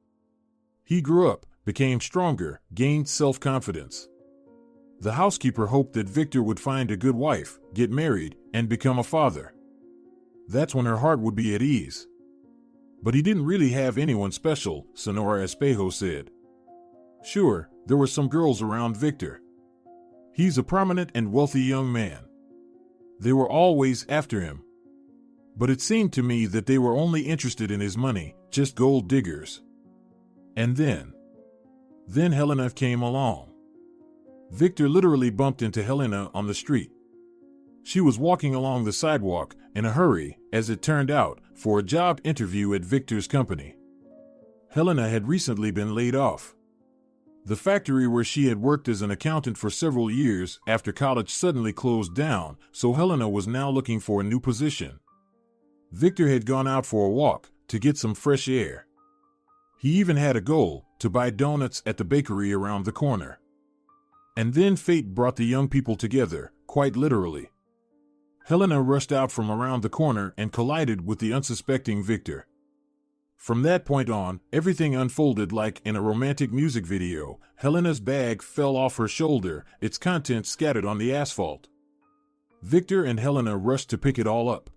Speaker 2: He grew up, became stronger, gained self-confidence. The housekeeper hoped that Victor would find a good wife, get married, and become a father. That's when her heart would be at ease. But he didn't really have anyone special, Senora Espejo said. Sure, there were some girls around Victor. He's a prominent and wealthy young man. They were always after him. But it seemed to me that they were only interested in his money, just gold diggers. And then Helena came along. Victor literally bumped into Helena on the street. She was walking along the sidewalk, in a hurry, as it turned out, for a job interview at Victor's company. Helena had recently been laid off. The factory where she had worked as an accountant for several years after college suddenly closed down, so Helena was now looking for a new position. Victor had gone out for a walk, to get some fresh air. He even had a goal, to buy donuts at the bakery around the corner. And then fate brought the young people together, quite literally. Helena rushed out from around the corner and collided with the unsuspecting Victor. From that point on, everything unfolded like in a romantic music video. Helena's bag fell off her shoulder, its contents scattered on the asphalt. Victor and Helena rushed to pick it all up.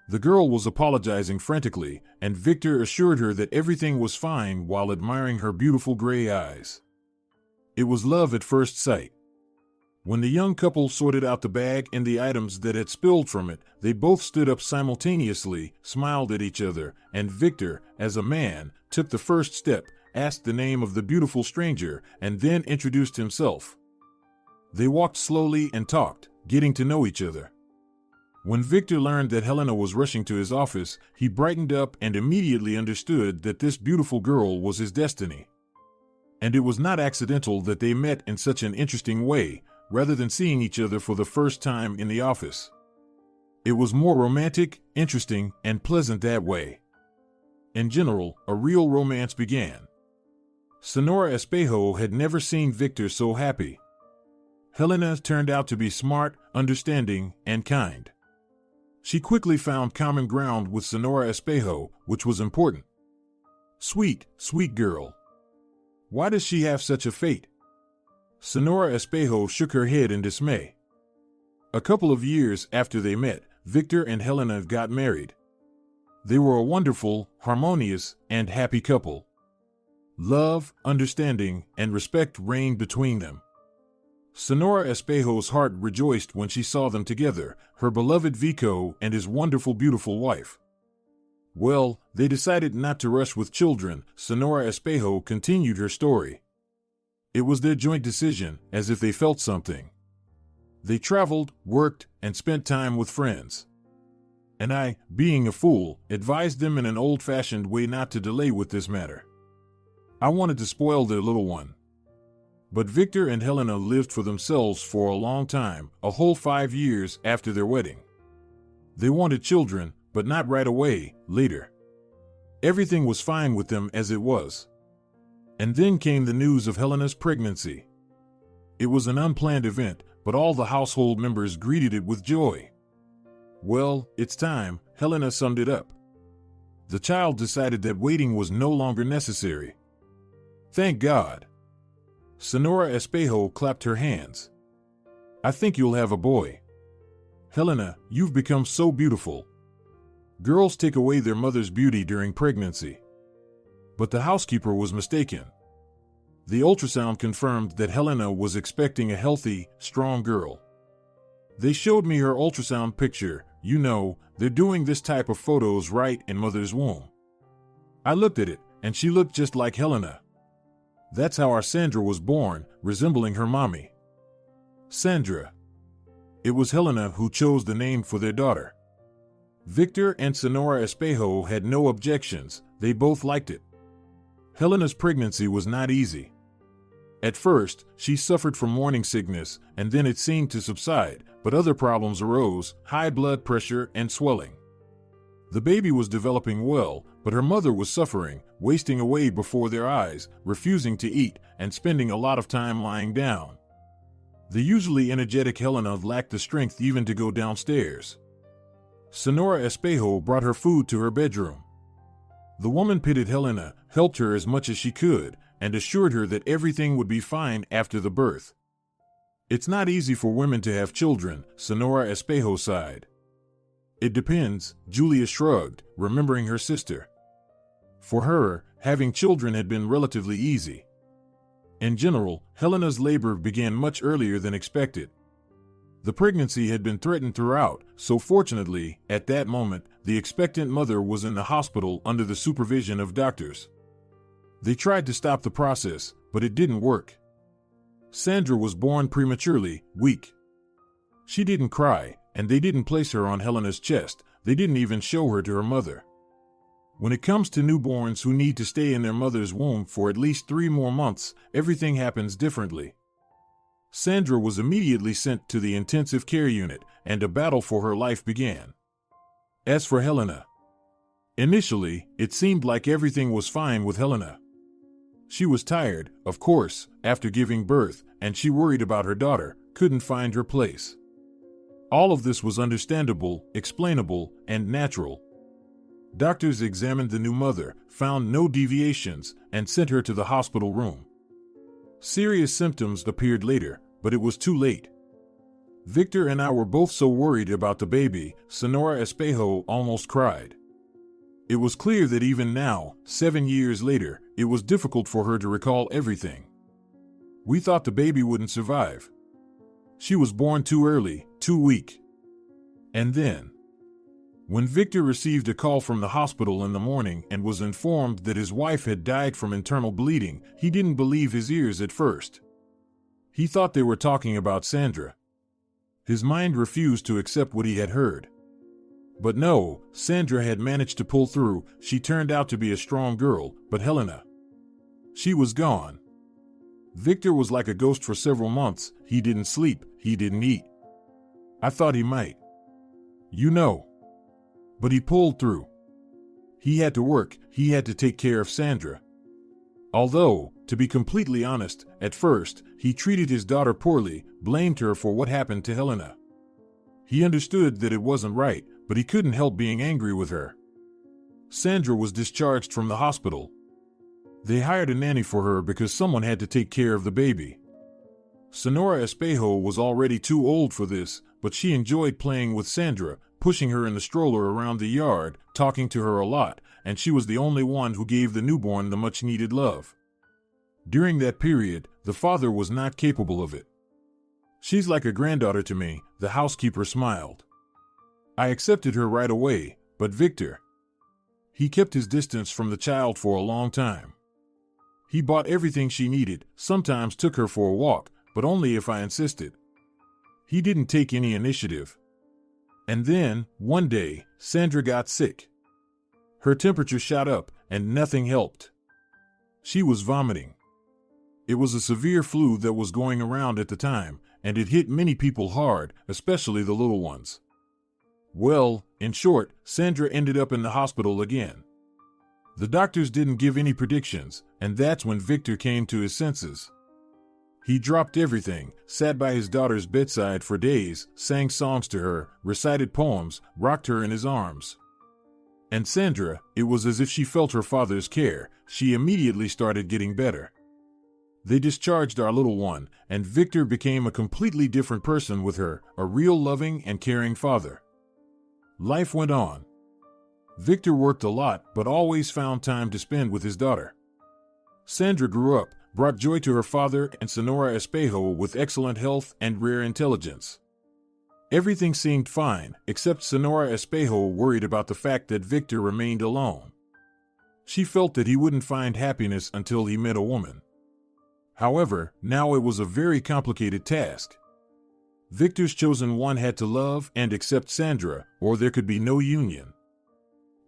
Speaker 2: The girl was apologizing frantically, and Victor assured her that everything was fine while admiring her beautiful gray eyes. It was love at first sight. When the young couple sorted out the bag and the items that had spilled from it, they both stood up simultaneously, smiled at each other, and Victor, as a man, took the first step, asked the name of the beautiful stranger, and then introduced himself. They walked slowly and talked, getting to know each other. When Victor learned that Helena was rushing to his office, he brightened up and immediately understood that this beautiful girl was his destiny. And it was not accidental that they met in such an interesting way, rather than seeing each other for the first time in the office. It was more romantic, interesting, and pleasant that way. In general, a real romance began. Senora Espejo had never seen Victor so happy. Helena turned out to be smart, understanding, and kind. She quickly found common ground with Sonora Espejo, which was important. Sweet, sweet girl. Why does she have such a fate? Sonora Espejo shook her head in dismay. A couple of years after they met, Victor and Helena got married. They were a wonderful, harmonious, and happy couple. Love, understanding, and respect reigned between them. Sonora Espejo's heart rejoiced when she saw them together, her beloved Vico and his wonderful, beautiful wife. Well, they decided not to rush with children. Sonora Espejo continued her story. It was their joint decision, as if they felt something. They traveled, worked, and spent time with friends. And I, being a fool, advised them in an old-fashioned way not to delay with this matter. I wanted to spoil their little one. But Victor and Helena lived for themselves for a long time, a whole 5 years after their wedding. They wanted children, but not right away, later. Everything was fine with them as it was. And then came the news of Helena's pregnancy. It was an unplanned event, but all the household members greeted it with joy. Well, it's time, Helena summed it up. The child decided that waiting was no longer necessary. Thank God. Sonora Espejo clapped her hands. I think you'll have a boy. Helena, you've become so beautiful. Girls take away their mother's beauty during pregnancy. But the housekeeper was mistaken. The ultrasound confirmed that Helena was expecting a healthy, strong girl. They showed me her ultrasound picture. You know, they're doing this type of photos right in mother's womb. I looked at it, and she looked just like Helena. That's how our Sandra was born, resembling her mommy. Sandra. It was Helena who chose the name for their daughter. Victor and Sonora Espejo had no objections, they both liked it. Helena's pregnancy was not easy. At first, she suffered from morning sickness, and then it seemed to subside, but other problems arose, high blood pressure and swelling. The baby was developing well, but her mother was suffering, wasting away before their eyes, refusing to eat, and spending a lot of time lying down. The usually energetic Helena lacked the strength even to go downstairs. Sonora Espejo brought her food to her bedroom. The woman pitied Helena, helped her as much as she could, and assured her that everything would be fine after the birth. It's not easy for women to have children, Sonora Espejo sighed. It depends, Julia shrugged, remembering her sister. For her, having children had been relatively easy. In general, Helena's labor began much earlier than expected. The pregnancy had been threatened throughout, so fortunately, at that moment, the expectant mother was in the hospital under the supervision of doctors. They tried to stop the process, but it didn't work. Sandra was born prematurely, weak. She didn't cry, and they didn't place her on Helena's chest. They didn't even show her to her mother. When it comes to newborns who need to stay in their mother's womb for at least 3 more months, everything happens differently. Sandra was immediately sent to the intensive care unit, and a battle for her life began. As for Helena, initially, it seemed like everything was fine with Helena. She was tired, of course, after giving birth, and she worried about her daughter, couldn't find her place. All of this was understandable, explainable, and natural. Doctors examined the new mother, found no deviations, and sent her to the hospital room. Serious symptoms appeared later, but it was too late. Victor and I were both so worried about the baby, Sonora Espejo almost cried. It was clear that even now, 7 years later, it was difficult for her to recall everything. We thought the baby wouldn't survive. She was born too early, too weak. And then, when Victor received a call from the hospital in the morning and was informed that his wife had died from internal bleeding, he didn't believe his ears at first. He thought they were talking about Sandra. His mind refused to accept what he had heard. But no, Sandra had managed to pull through. She turned out to be a strong girl, but Helena, she was gone. Victor was like a ghost for several months. He didn't sleep, he didn't eat. I thought he might. You know. But he pulled through. He had to work, he had to take care of Sandra. Although, to be completely honest, at first, he treated his daughter poorly, blamed her for what happened to Helena. He understood that it wasn't right, but he couldn't help being angry with her. Sandra was discharged from the hospital. They hired a nanny for her because someone had to take care of the baby. Sonora Espejo was already too old for this, but she enjoyed playing with Sandra, pushing her in the stroller around the yard, talking to her a lot, and she was the only one who gave the newborn the much-needed love. During that period, the father was not capable of it. "She's like a granddaughter to me," the housekeeper smiled. "I accepted her right away, but Victor..." He kept his distance from the child for a long time. He bought everything she needed, sometimes took her for a walk, but only if I insisted. He didn't take any initiative. And then, one day, Sandra got sick. Her temperature shot up, and nothing helped. She was vomiting. It was a severe flu that was going around at the time, and it hit many people hard, especially the little ones. Well, in short, Sandra ended up in the hospital again. The doctors didn't give any predictions, and that's when Victor came to his senses. He dropped everything, sat by his daughter's bedside for days, sang songs to her, recited poems, rocked her in his arms. And Sandra, it was as if she felt her father's care. She immediately started getting better. They discharged our little one, and Victor became a completely different person with her, a real loving and caring father. Life went on. Victor worked a lot, but always found time to spend with his daughter. Sandra grew up, brought joy to her father and Sonora Espejo with excellent health and rare intelligence. Everything seemed fine, except Sonora Espejo worried about the fact that Victor remained alone. She felt that he wouldn't find happiness until he met a woman. However, now it was a very complicated task. Victor's chosen one had to love and accept Sandra, or there could be no union.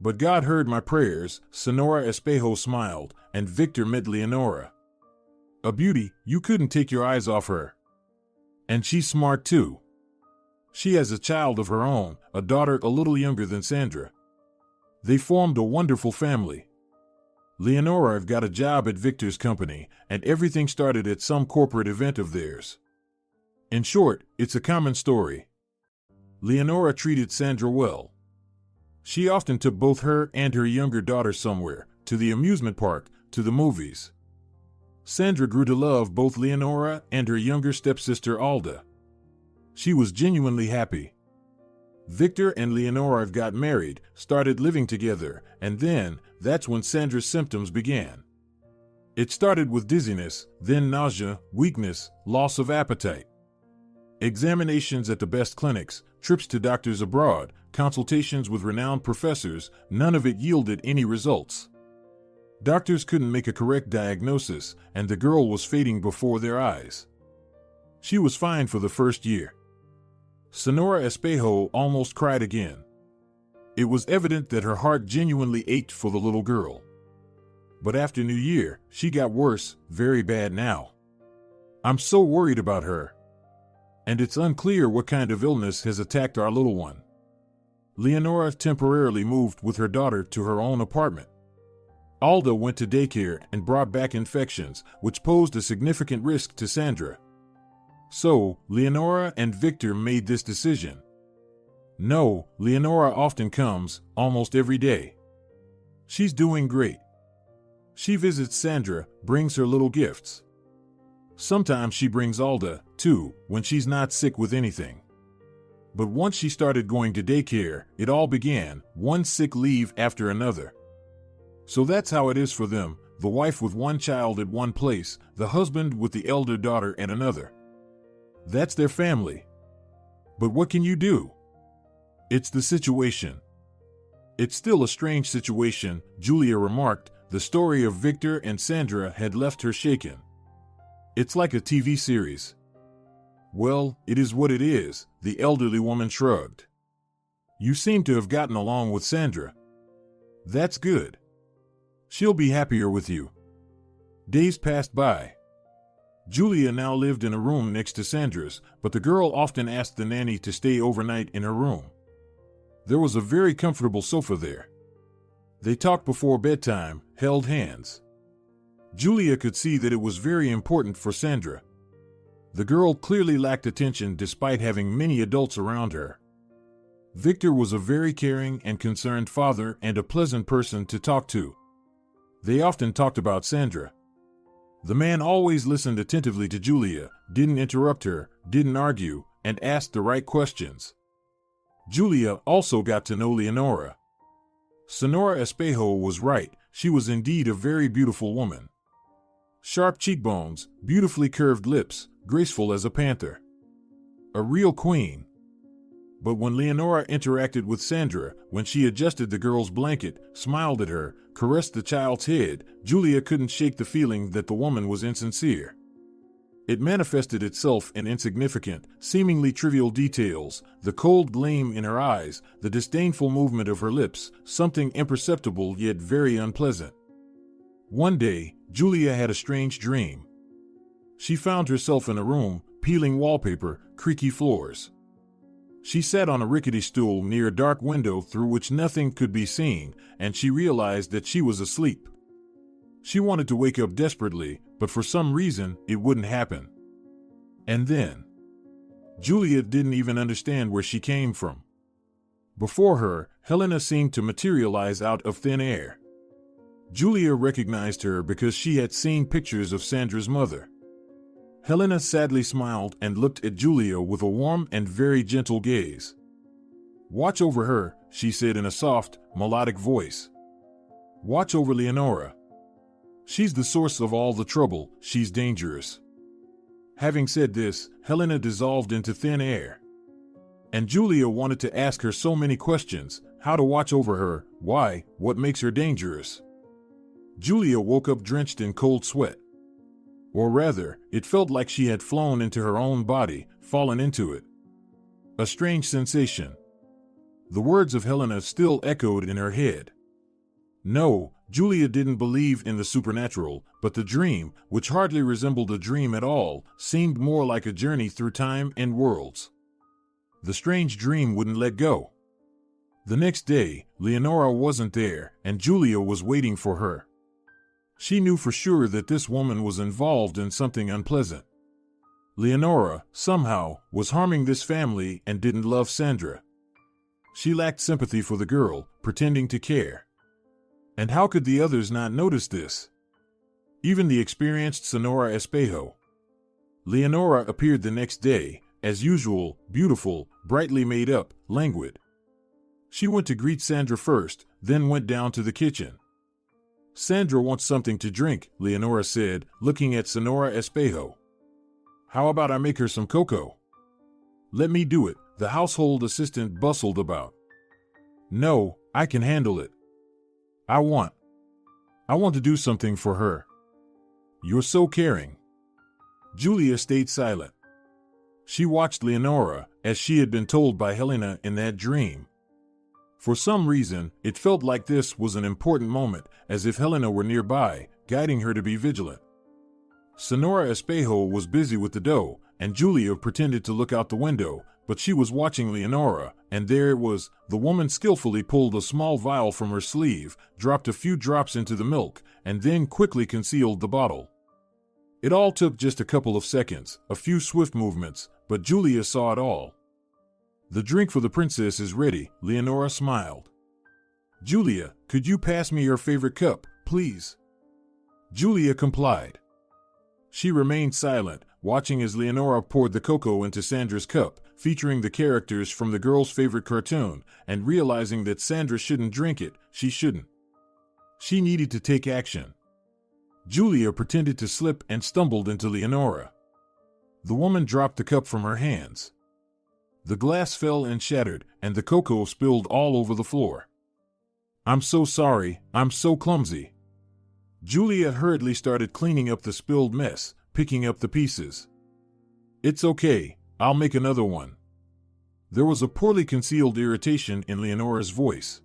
Speaker 2: But God heard my prayers, Sonora Espejo smiled, and Victor met Leonora. A beauty, you couldn't take your eyes off her. And she's smart too. She has a child of her own, a daughter a little younger than Sandra. They formed a wonderful family. Leonora got a job at Victor's company, and everything started at some corporate event of theirs. In short, it's a common story. Leonora treated Sandra well. She often took both her and her younger daughter somewhere, to the amusement park, to the movies. Sandra grew to love both Leonora and her younger stepsister Alda. She was genuinely happy. Victor and Leonora got married, started living together, and then, that's when Sandra's symptoms began. It started with dizziness, then nausea, weakness, loss of appetite. Examinations at the best clinics, trips to doctors abroad, consultations with renowned professors, none of it yielded any results. Doctors couldn't make a correct diagnosis, and the girl was fading before their eyes. She was fine for the first year. Sonora Espejo almost cried again. It was evident that her heart genuinely ached for the little girl. But after New Year, she got worse, very bad now. I'm so worried about her. And it's unclear what kind of illness has attacked our little one. Leonora temporarily moved with her daughter to her own apartment. Alda went to daycare and brought back infections, which posed a significant risk to Sandra. So, Leonora and Victor made this decision. No, Leonora often comes, almost every day. She's doing great. She visits Sandra, brings her little gifts. Sometimes she brings Alda, too, when she's not sick with anything. But once she started going to daycare, it all began, one sick leave after another. So that's how it is for them, the wife with one child at one place, the husband with the elder daughter at another. That's their family. But what can you do? It's the situation. It's still a strange situation, Julia remarked. The story of Victor and Sandra had left her shaken. It's like a TV series. Well, it is what it is, the elderly woman shrugged. You seem to have gotten along with Sandra. That's good. She'll be happier with you. Days passed by. Julia now lived in a room next to Sandra's, but the girl often asked the nanny to stay overnight in her room. There was a very comfortable sofa there. They talked before bedtime, held hands. Julia could see that it was very important for Sandra. The girl clearly lacked attention despite having many adults around her. Victor was a very caring and concerned father and a pleasant person to talk to. They often talked about Sandra. The man always listened attentively to Julia, didn't interrupt her, didn't argue, and asked the right questions. Julia also got to know Leonora. Sonora Espejo was right, she was indeed a very beautiful woman. Sharp cheekbones, beautifully curved lips, graceful as a panther. A real queen. But when Leonora interacted with Sandra, when she adjusted the girl's blanket, smiled at her, caressed the child's head, Julia couldn't shake the feeling that the woman was insincere. It manifested itself in insignificant, seemingly trivial details, the cold gleam in her eyes, the disdainful movement of her lips, something imperceptible yet very unpleasant. One day, Julia had a strange dream. She found herself in a room, peeling wallpaper, creaky floors. She sat on a rickety stool near a dark window through which nothing could be seen, and she realized that she was asleep. She wanted to wake up desperately, but for some reason, it wouldn't happen. And then, Julia didn't even understand where she came from. Before her, Helena seemed to materialize out of thin air. Julia recognized her because she had seen pictures of Sandra's mother. Helena sadly smiled and looked at Julia with a warm and very gentle gaze. "Watch over her," she said in a soft, melodic voice. "Watch over Leonora. She's the source of all the trouble, she's dangerous." Having said this, Helena dissolved into thin air. And Julia wanted to ask her so many questions: how to watch over her, why, what makes her dangerous. Julia woke up drenched in cold sweat. Or rather, it felt like she had flown into her own body, fallen into it. A strange sensation. The words of Helena still echoed in her head. No, Julia didn't believe in the supernatural, but the dream, which hardly resembled a dream at all, seemed more like a journey through time and worlds. The strange dream wouldn't let go. The next day, Leonora wasn't there, and Julia was waiting for her. She knew for sure that this woman was involved in something unpleasant. Leonora, somehow, was harming this family and didn't love Sandra. She lacked sympathy for the girl, pretending to care. And how could the others not notice this? Even the experienced Sonora Espejo. Leonora appeared the next day, as usual, beautiful, brightly made up, languid. She went to greet Sandra first, then went down to the kitchen. "Sandra wants something to drink," Leonora said, looking at Sonora Espejo. "How about I make her some cocoa?" "Let me do it," the household assistant bustled about. "No, I can handle it. I want to do something for her." "You're so caring." Julia stayed silent. She watched Leonora, as she had been told by Helena in that dream. For some reason, it felt like this was an important moment, as if Helena were nearby, guiding her to be vigilant. Sonora Espejo was busy with the dough, and Julia pretended to look out the window, but she was watching Leonora, and there it was. The woman skillfully pulled a small vial from her sleeve, dropped a few drops into the milk, and then quickly concealed the bottle. It all took just a couple of seconds, a few swift movements, but Julia saw it all. "The drink for the princess is ready," Leonora smiled. "Julia, could you pass me your favorite cup, please?" Julia complied. She remained silent, watching as Leonora poured the cocoa into Sandra's cup, featuring the characters from the girl's favorite cartoon, and realizing that Sandra shouldn't drink it, she shouldn't. She needed to take action. Julia pretended to slip and stumbled into Leonora. The woman dropped the cup from her hands. The glass fell and shattered, and the cocoa spilled all over the floor. "I'm so sorry, I'm so clumsy." Julia hurriedly started cleaning up the spilled mess, picking up the pieces. "It's okay, I'll make another one." There was a poorly concealed irritation in Leonora's voice.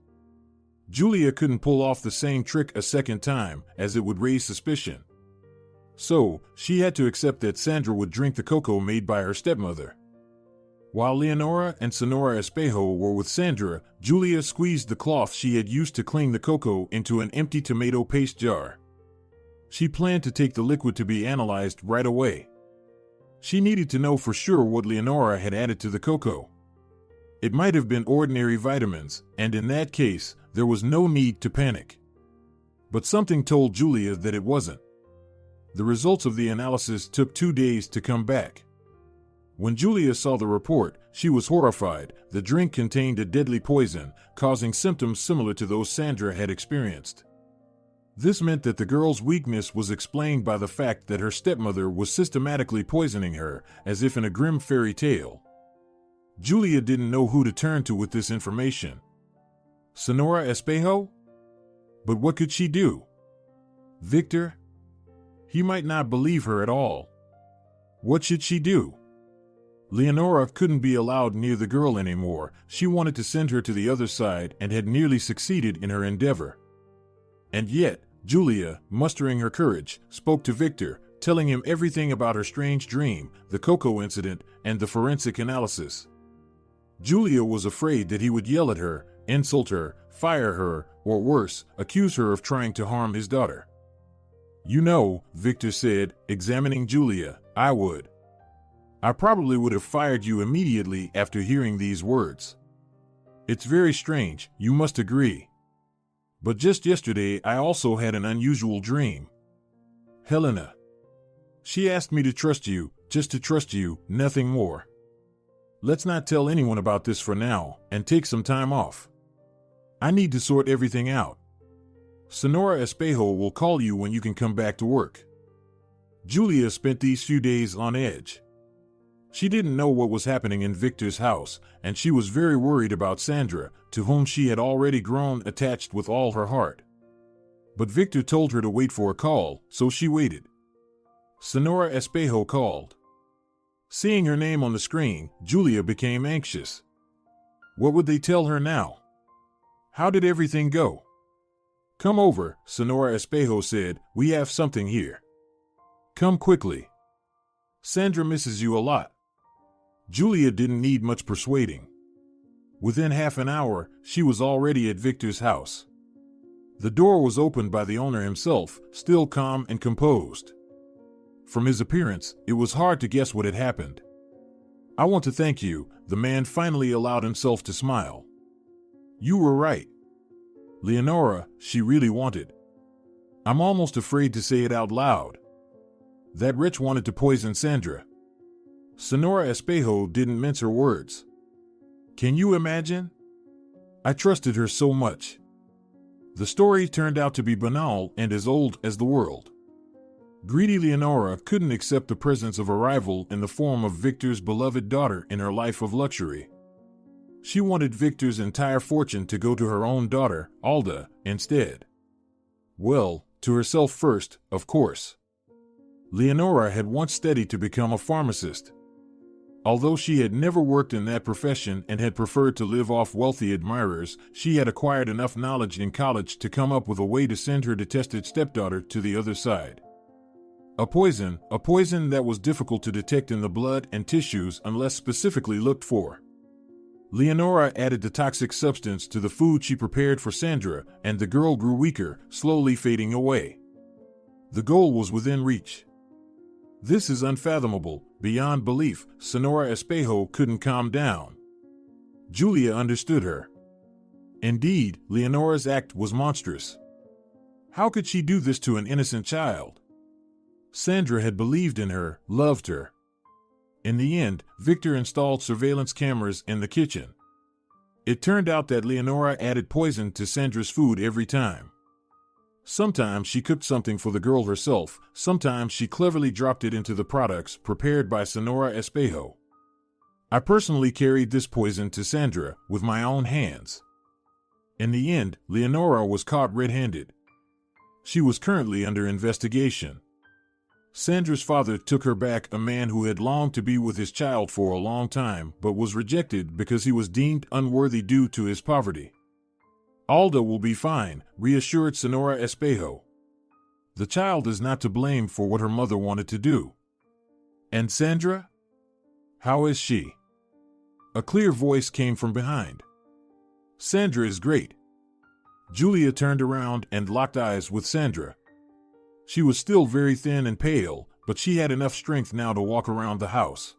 Speaker 2: Julia couldn't pull off the same trick a second time, as it would raise suspicion. So, she had to accept that Sandra would drink the cocoa made by her stepmother. While Leonora and Sonora Espejo were with Sandra, Julia squeezed the cloth she had used to clean the cocoa into an empty tomato paste jar. She planned to take the liquid to be analyzed right away. She needed to know for sure what Leonora had added to the cocoa. It might have been ordinary vitamins, and in that case, there was no need to panic. But something told Julia that it wasn't. The results of the analysis took 2 days to come back. When Julia saw the report, she was horrified. The drink contained a deadly poison, causing symptoms similar to those Sandra had experienced. This meant that the girl's weakness was explained by the fact that her stepmother was systematically poisoning her, as if in a grim fairy tale. Julia didn't know who to turn to with this information. Sonora Espejo? But what could she do? Victor? He might not believe her at all. What should she do? Leonora couldn't be allowed near the girl anymore. She wanted to send her to the other side and had nearly succeeded in her endeavor. And yet, Julia, mustering her courage, spoke to Victor, telling him everything about her strange dream, the cocoa incident, and the forensic analysis. Julia was afraid that he would yell at her, insult her, fire her, or worse, accuse her of trying to harm his daughter. "You know," Victor said, examining Julia, "I would. I probably would have fired you immediately after hearing these words. It's very strange, you must agree. But just yesterday I also had an unusual dream. Helena. She asked me to trust you, just to trust you, nothing more. Let's not tell anyone about this for now, and take some time off. I need to sort everything out. Sonora Espejo will call you when you can come back to work." Julia spent these few days on edge. She didn't know what was happening in Victor's house, and she was very worried about Sandra, to whom she had already grown attached with all her heart. But Victor told her to wait for a call, so she waited. Sonora Espejo called. Seeing her name on the screen, Julia became anxious. What would they tell her now? How did everything go? "Come over," Sonora Espejo said. "We have something here. Come quickly. Sandra misses you a lot." Julia didn't need much persuading. Within half an hour, she was already at Victor's house. The door was opened by the owner himself, still calm and composed. From his appearance, it was hard to guess what had happened. "I want to thank you," the man finally allowed himself to smile. "You were right. Leonora, she really wanted. I'm almost afraid to say it out loud. That wretch wanted to poison Sandra." Sonora Espejo didn't mince her words. "Can you imagine? I trusted her so much." The story turned out to be banal and as old as the world. Greedy Leonora couldn't accept the presence of a rival in the form of Victor's beloved daughter in her life of luxury. She wanted Victor's entire fortune to go to her own daughter, Alda, instead. Well, to herself first, of course. Leonora had once studied to become a pharmacist. Although she had never worked in that profession and had preferred to live off wealthy admirers, she had acquired enough knowledge in college to come up with a way to send her detested stepdaughter to the other side. A poison that was difficult to detect in the blood and tissues unless specifically looked for. Leonora added the toxic substance to the food she prepared for Sandra, and the girl grew weaker, slowly fading away. The goal was within reach. "This is unfathomable, beyond belief." Sonora Espejo couldn't calm down. Julia understood her. Indeed, Leonora's act was monstrous. How could she do this to an innocent child? Sandra had believed in her, loved her. In the end, Victor installed surveillance cameras in the kitchen. It turned out that Leonora added poison to Sandra's food every time. Sometimes she cooked something for the girl herself, sometimes she cleverly dropped it into the products prepared by Sonora Espejo. "I personally carried this poison to Sandra with my own hands." In the end, Leonora was caught red-handed. She was currently under investigation. Sandra's father took her back, a man who had longed to be with his child for a long time but was rejected because he was deemed unworthy due to his poverty. "Alda will be fine," reassured Sonora Espejo. "The child is not to blame for what her mother wanted to do." "And Sandra? How is she?" A clear voice came from behind. "Sandra is great." Julia turned around and locked eyes with Sandra. She was still very thin and pale, but she had enough strength now to walk around the house.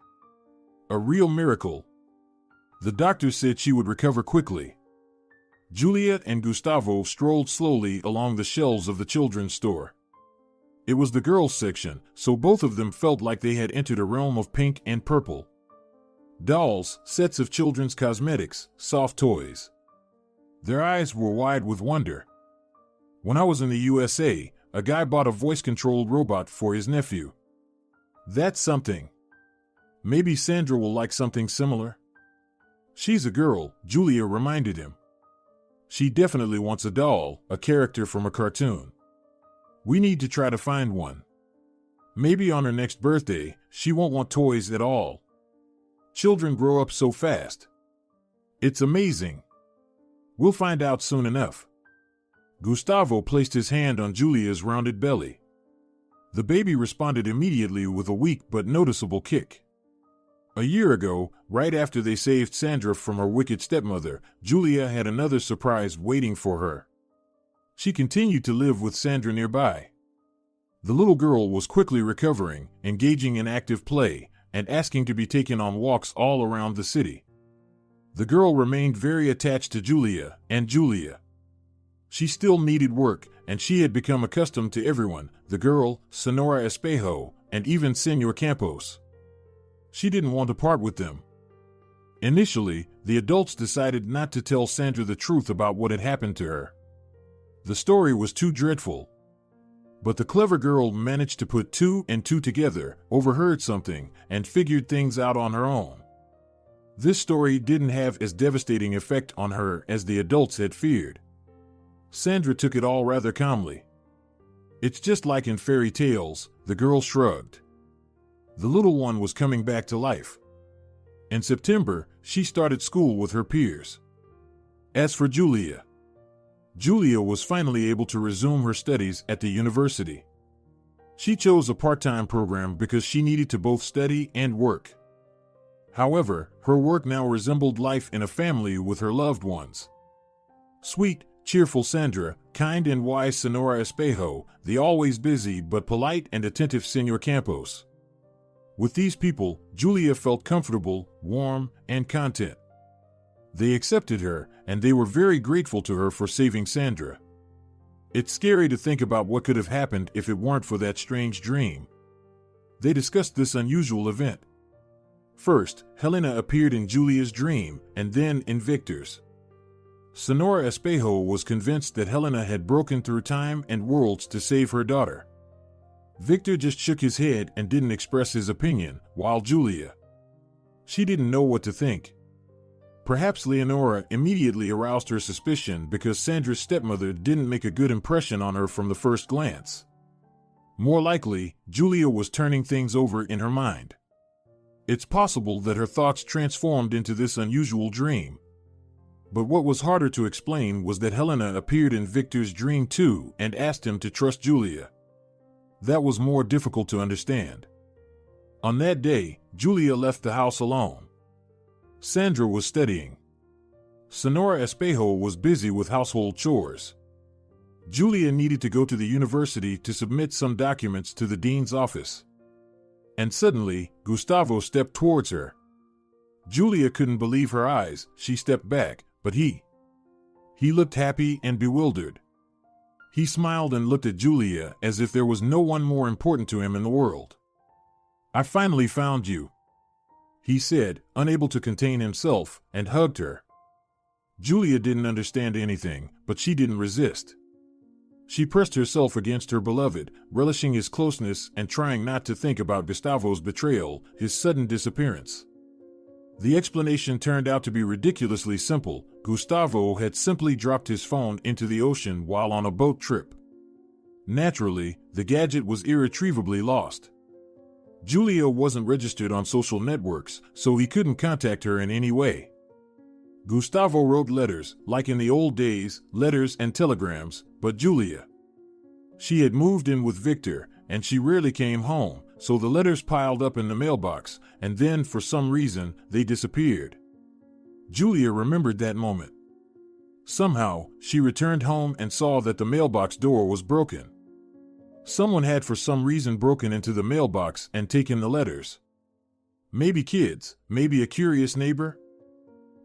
Speaker 2: A real miracle. The doctor said she would recover quickly. Julia and Gustavo strolled slowly along the shelves of the children's store. It was the girls' section, so both of them felt like they had entered a realm of pink and purple. Dolls, sets of children's cosmetics, soft toys. Their eyes were wide with wonder. When I was in the USA, a guy bought a voice-controlled robot for his nephew. That's something. Maybe Sandra will like something similar. She's a girl, Julia reminded him. She definitely wants a doll, a character from a cartoon. We need to try to find one. Maybe on her next birthday, she won't want toys at all. Children grow up so fast. It's amazing. We'll find out soon enough. Gustavo placed his hand on Julia's rounded belly. The baby responded immediately with a weak but noticeable kick. A year ago, right after they saved Sandra from her wicked stepmother, Julia had another surprise waiting for her. She continued to live with Sandra nearby. The little girl was quickly recovering, engaging in active play, and asking to be taken on walks all around the city. The girl remained very attached to Julia and Julia. She still needed work, and she had become accustomed to everyone, the girl, Senora Espejo, and even Senor Campos. She didn't want to part with them. Initially, the adults decided not to tell Sandra the truth about what had happened to her. The story was too dreadful. But the clever girl managed to put two and two together, overheard something, and figured things out on her own. This story didn't have as devastating effect on her as the adults had feared. Sandra took it all rather calmly. It's just like in fairy tales, the girl shrugged. The little one was coming back to life. In September, she started school with her peers. As for Julia was finally able to resume her studies at the university. She chose a part-time program because she needed to both study and work. However, her work now resembled life in a family with her loved ones. Sweet, cheerful Sandra, kind and wise Senora Espejo, the always busy but polite and attentive Senor Campos. With these people, Julia felt comfortable, warm, and content. They accepted her, and they were very grateful to her for saving Sandra. It's scary to think about what could have happened if it weren't for that strange dream. They discussed this unusual event. First, Helena appeared in Julia's dream, and then in Victor's. Senora Espejo was convinced that Helena had broken through time and worlds to save her daughter. Victor just shook his head and didn't express his opinion, while Julia, she didn't know what to think. Perhaps Leonora immediately aroused her suspicion because Sandra's stepmother didn't make a good impression on her from the first glance. More likely, Julia was turning things over in her mind. It's possible that her thoughts transformed into this unusual dream. But what was harder to explain was that Helena appeared in Victor's dream too and asked him to trust Julia. That was more difficult to understand. On that day, Julia left the house alone. Sandra was studying. Senora Espejo was busy with household chores. Julia needed to go to the university to submit some documents to the dean's office. And suddenly, Gustavo stepped towards her. Julia couldn't believe her eyes. She stepped back, but he looked happy and bewildered. He smiled and looked at Julia as if there was no one more important to him in the world. "I finally found you," he said, unable to contain himself, and hugged her. Julia didn't understand anything, but she didn't resist. She pressed herself against her beloved, relishing his closeness and trying not to think about Gustavo's betrayal, his sudden disappearance. The explanation turned out to be ridiculously simple. Gustavo had simply dropped his phone into the ocean while on a boat trip. Naturally, the gadget was irretrievably lost. Julia wasn't registered on social networks, so he couldn't contact her in any way. Gustavo wrote letters, like in the old days, letters and telegrams, but Julia, she had moved in with Victor, and she rarely came home, so the letters piled up in the mailbox, and then, for some reason, they disappeared. Julia remembered that moment. Somehow, she returned home and saw that the mailbox door was broken. Someone had for some reason broken into the mailbox and taken the letters. Maybe kids, maybe a curious neighbor.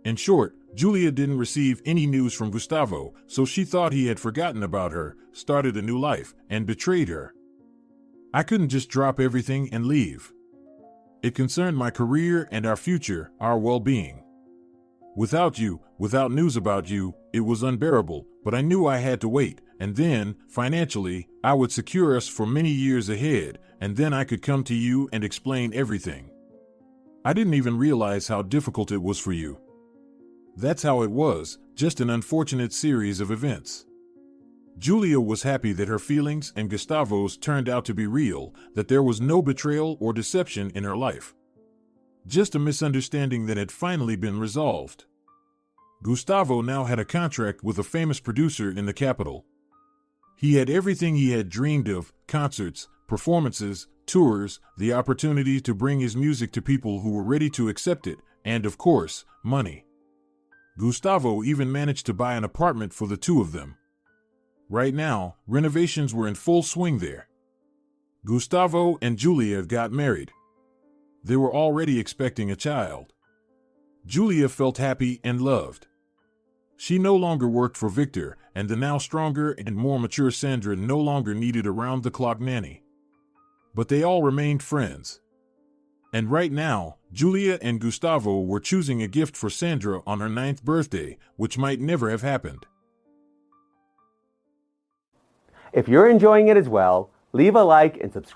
Speaker 2: In short, Julia didn't receive any news from Gustavo, so she thought he had forgotten about her, started a new life, and betrayed her. I couldn't just drop everything and leave. It concerned my career and our future, our well-being. Without you, without news about you, it was unbearable, but I knew I had to wait, and then, financially, I would secure us for many years ahead, and then I could come to you and explain everything. I didn't even realize how difficult it was for you. That's how it was, just an unfortunate series of events. Julia was happy that her feelings and Gustavo's turned out to be real, that there was no betrayal or deception in her life. Just a misunderstanding that had finally been resolved. Gustavo now had a contract with a famous producer in the capital. He had everything he had dreamed of: concerts, performances, tours, the opportunity to bring his music to people who were ready to accept it, and of course, money. Gustavo even managed to buy an apartment for the two of them. Right now, renovations were in full swing there. Gustavo and Julia got married. They were already expecting a child. Julia felt happy and loved. She no longer worked for Victor, and the now stronger and more mature Sandra no longer needed a round-the-clock nanny. But they all remained friends. And right now, Julia and Gustavo were choosing a gift for Sandra on her 9th birthday, which might never have happened.
Speaker 1: If you're enjoying it as well, leave a like and subscribe.